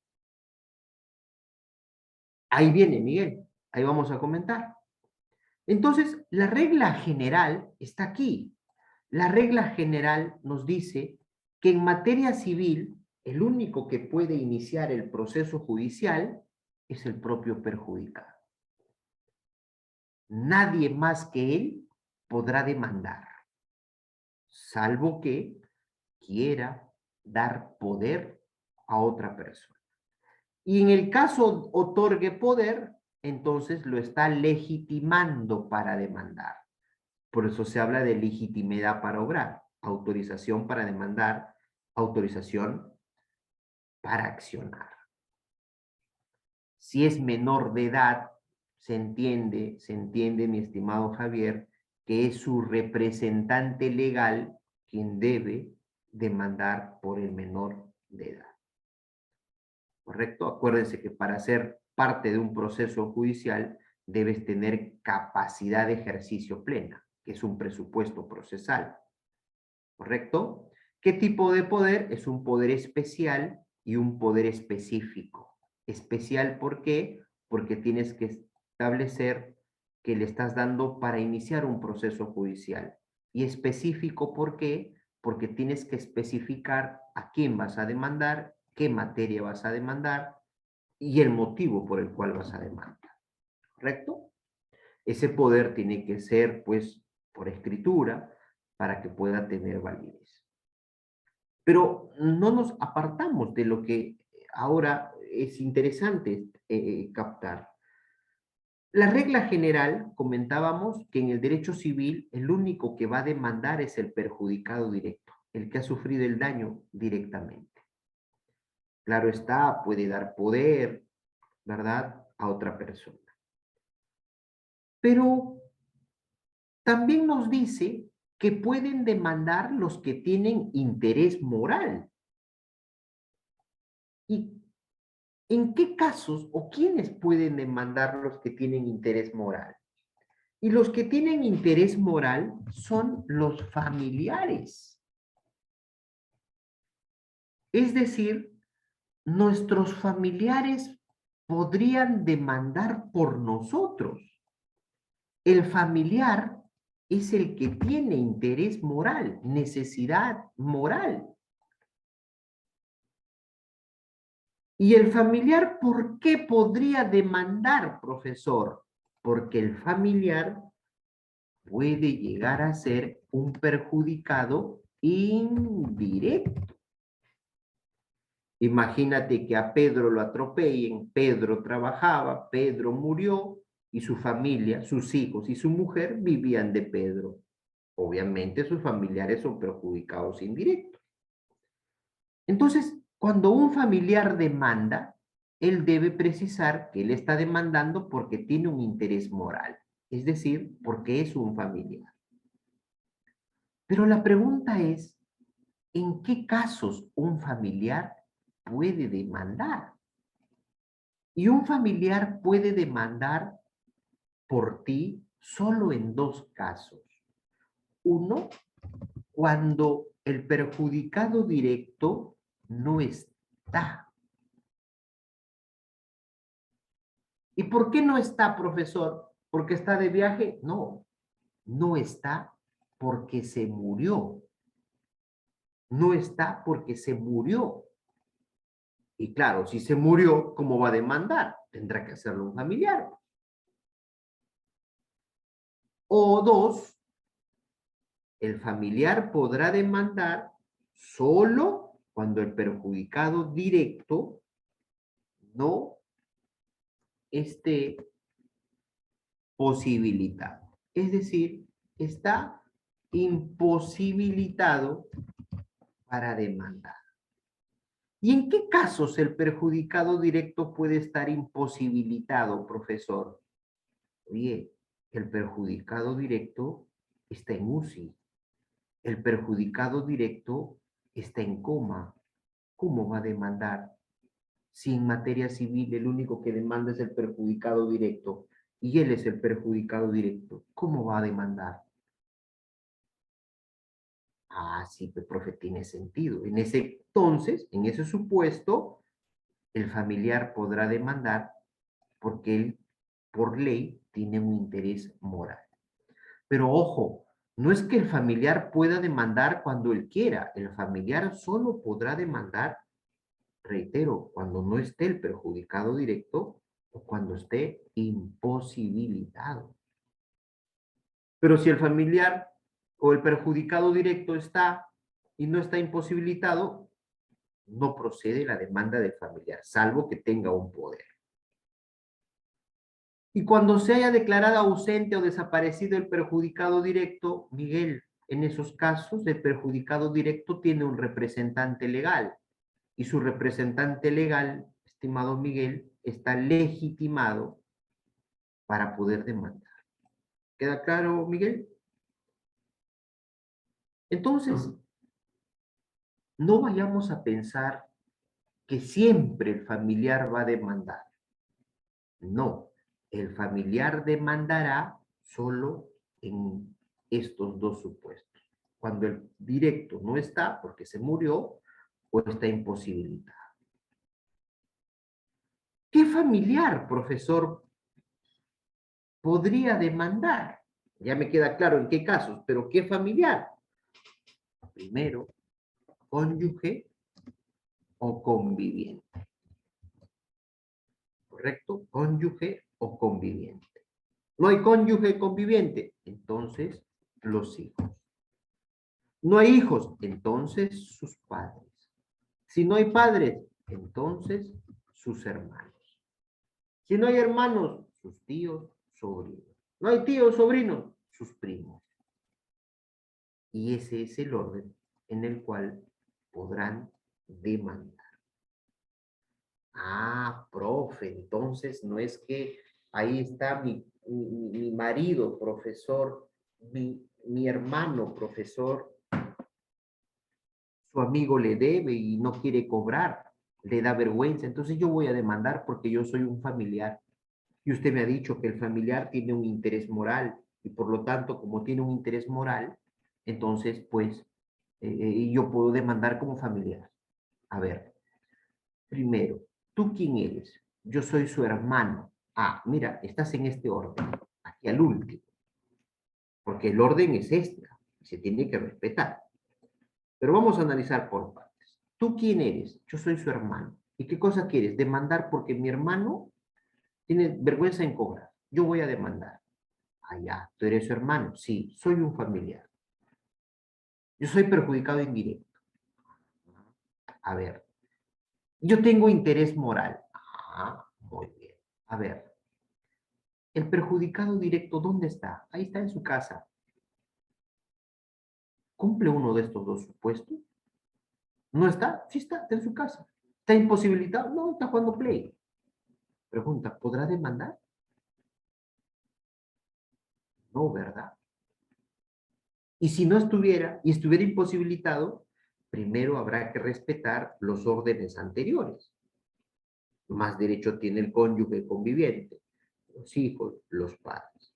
Ahí viene, Miguel. Ahí vamos a comentar. Entonces, la regla general está aquí. La regla general nos dice que en materia civil, el único que puede iniciar el proceso judicial es el propio perjudicado. Nadie más que él podrá demandar, salvo que quiera dar poder a otra persona. Y en el caso otorgue poder, entonces lo está legitimando para demandar. Por eso se habla de legitimidad para obrar, autorización para demandar, autorización para accionar. Si es menor de edad, se entiende, mi estimado Javier, que es su representante legal quien debe demandar por el menor de edad. ¿Correcto? Acuérdense que para ser parte de un proceso judicial debes tener capacidad de ejercicio plena, que es un presupuesto procesal. ¿Correcto? ¿Qué tipo de poder? Es un poder especial y un poder específico. Especial, ¿por qué? Porque tienes que establecer que le estás dando para iniciar un proceso judicial. Y específico, ¿por qué? Porque tienes que especificar a quién vas a demandar, qué materia vas a demandar y el motivo por el cual vas a demandar. ¿Correcto? Ese poder tiene que ser, pues, por escritura para que pueda tener validez. Pero no nos apartamos de lo que ahora es interesante captar. La regla general, comentábamos que en el derecho civil el único que va a demandar es el perjudicado directo, el que ha sufrido el daño directamente. Claro está, puede dar poder, ¿verdad?, a otra persona. Pero también nos dice que pueden demandar los que tienen interés moral. ¿Y en qué casos o quiénes pueden demandar los que tienen interés moral? Y los que tienen interés moral son los familiares. Es decir, nuestros familiares podrían demandar por nosotros. El familiar es el que tiene interés moral, necesidad moral. ¿Y el familiar por qué podría demandar, profesor? Porque el familiar puede llegar a ser un perjudicado indirecto. Imagínate que a Pedro lo atropellen, Pedro trabajaba, Pedro murió y su familia, sus hijos y su mujer vivían de Pedro. Obviamente sus familiares son perjudicados indirectos. Entonces, cuando un familiar demanda, él debe precisar que él está demandando porque tiene un interés moral, es decir, porque es un familiar. Pero la pregunta es, ¿en qué casos un familiar puede demandar? Y un familiar puede demandar por ti solo en dos casos. Uno, cuando el perjudicado directo no está. ¿Y por qué no está, profesor? ¿Porque está de viaje? No, no está porque se murió. No está porque se murió. Y claro, si se murió, ¿cómo va a demandar? Tendrá que hacerlo un familiar. O dos, el familiar podrá demandar solo cuando el perjudicado directo no esté posibilitado. Es decir, está imposibilitado para demandar. ¿Y en qué casos el perjudicado directo puede estar imposibilitado, profesor? Oye, el perjudicado directo está en UCI. El perjudicado directo está en coma. ¿Cómo va a demandar? Si en materia civil el único que demanda es el perjudicado directo y él es el perjudicado directo, ¿cómo va a demandar? Ah, sí, pues, profe, tiene sentido. En ese entonces, en ese supuesto, el familiar podrá demandar porque él, por ley, tiene un interés moral. Pero ojo, no es que el familiar pueda demandar cuando él quiera. El familiar solo podrá demandar, reitero, cuando no esté el perjudicado directo o cuando esté imposibilitado. Pero si el familiar o el perjudicado directo está y no está imposibilitado, no procede la demanda del familiar, salvo que tenga un poder. Y cuando se haya declarado ausente o desaparecido el perjudicado directo, Miguel, en esos casos el perjudicado directo tiene un representante legal y su representante legal, estimado Miguel, está legitimado para poder demandar. ¿Queda claro, Miguel? Entonces, no vayamos a pensar que siempre el familiar va a demandar. No, el familiar demandará solo en estos dos supuestos. Cuando el directo no está porque se murió o está imposibilitado. ¿Qué familiar, profesor, podría demandar? Ya me queda claro en qué casos, pero ¿qué familiar? Primero, cónyuge o conviviente. ¿Correcto? Cónyuge o conviviente. No hay cónyuge conviviente, entonces los hijos. No hay hijos, entonces sus padres. Si no hay padres, entonces sus hermanos. Si no hay hermanos, sus tíos, sobrinos. No hay tíos, sobrinos, sus primos. Y ese es el orden en el cual podrán demandar. Ah, profe, entonces no es que ahí está mi marido, profesor, mi hermano, profesor, su amigo le debe y no quiere cobrar, le da vergüenza, entonces yo voy a demandar porque yo soy un familiar. Y usted me ha dicho que el familiar tiene un interés moral y por lo tanto, como tiene un interés moral, entonces, pues, yo puedo demandar como familiar. A ver, primero, ¿tú quién eres? Yo soy su hermano. Ah, mira, estás en este orden, aquí al último, porque el orden es este, se tiene que respetar. Pero vamos a analizar por partes. ¿Tú quién eres? Yo soy su hermano. ¿Y qué cosa quieres? Demandar porque mi hermano tiene vergüenza en cobrar. Yo voy a demandar. Ah, ya, tú eres su hermano. Sí, soy un familiar. Yo soy perjudicado indirecto. A ver, yo tengo interés moral. Ah, muy bien. A ver, el perjudicado directo, ¿dónde está? Ahí está en su casa. ¿Cumple uno de estos dos supuestos? ¿No está? Sí está en su casa. ¿Está imposibilitado? No, está jugando play. Pregunta, ¿podrá demandar? No, ¿verdad? Y si no estuviera y estuviera imposibilitado, primero habrá que respetar los órdenes anteriores. Más derecho tiene el cónyuge conviviente, los hijos, los padres.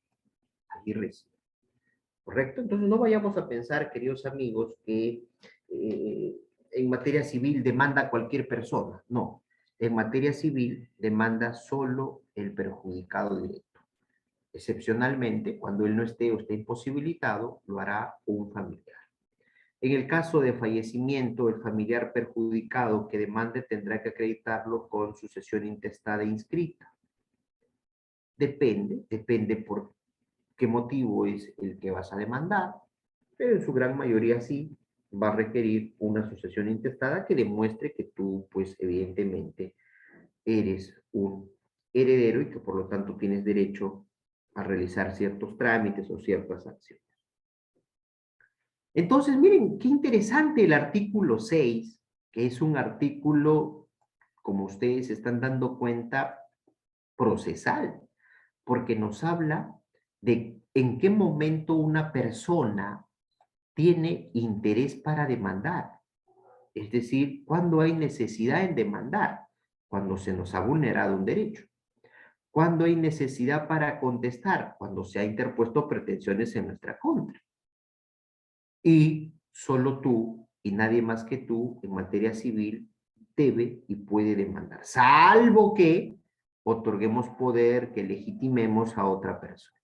Ahí recibe. ¿Correcto? Entonces no vayamos a pensar, queridos amigos, que en materia civil demanda cualquier persona. No, en materia civil demanda solo el perjudicado directo. Excepcionalmente, cuando él no esté o esté imposibilitado, lo hará un familiar. En el caso de fallecimiento, el familiar perjudicado que demande tendrá que acreditarlo con sucesión intestada e inscrita. Depende por qué motivo es el que vas a demandar, pero en su gran mayoría sí va a requerir una sucesión intestada que demuestre que tú, pues evidentemente, eres un heredero y que por lo tanto tienes derecho a realizar ciertos trámites o ciertas acciones. Entonces, miren, qué interesante el artículo 6, que es un artículo, como ustedes se están dando cuenta, procesal, porque nos habla de en qué momento una persona tiene interés para demandar. Es decir, cuando hay necesidad en demandar, cuando se nos ha vulnerado un derecho. Cuando hay necesidad para contestar, cuando se ha interpuesto pretensiones en nuestra contra. Y solo tú y nadie más que tú en materia civil debe y puede demandar, salvo que otorguemos poder, que legitimemos a otra persona.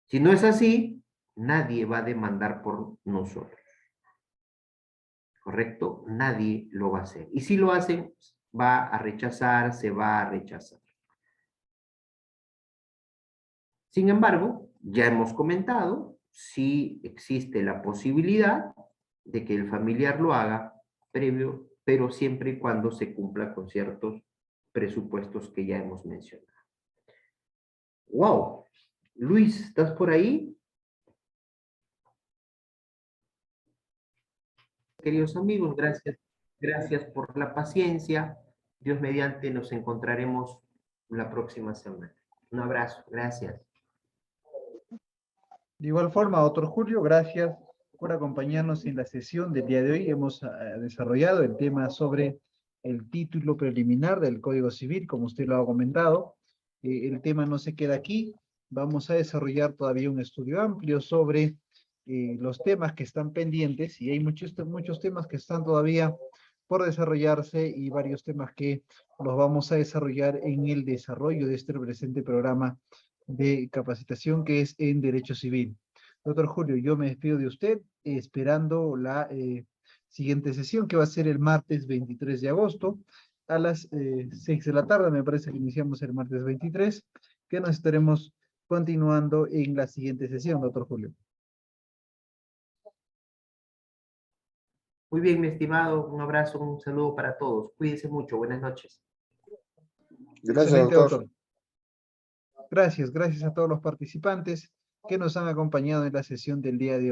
Si no es así, nadie va a demandar por nosotros. ¿Correcto? Nadie lo va a hacer. Y si lo hacen, va a rechazar, se va a rechazar. Sin embargo, ya hemos comentado, si existe la posibilidad de que el familiar lo haga previo, pero siempre y cuando se cumpla con ciertos presupuestos que ya hemos mencionado. ¡Wow! Luis, ¿estás por ahí? Queridos amigos, gracias por la paciencia. Dios mediante, nos encontraremos la próxima semana. Un abrazo, gracias. De igual forma, doctor Julio, gracias por acompañarnos en la sesión del día de hoy. Hemos desarrollado el tema sobre el título preliminar del Código Civil, como usted lo ha comentado. El tema no se queda aquí. Vamos a desarrollar todavía un estudio amplio sobre los temas que están pendientes, y hay muchos temas que están todavía por desarrollarse y varios temas que los vamos a desarrollar en el desarrollo de este presente programa de capacitación que es en Derecho Civil. Doctor Julio, yo me despido de usted esperando la siguiente sesión, que va a ser el martes 23 de agosto a las 6 de la tarde, me parece que iniciamos el martes 23, que nos estaremos continuando en la siguiente sesión, doctor Julio. Muy bien, mi estimado, un abrazo, un saludo para todos. Cuídense mucho, buenas noches. Gracias, Excelente, doctor. Gracias a todos los participantes que nos han acompañado en la sesión del día de hoy.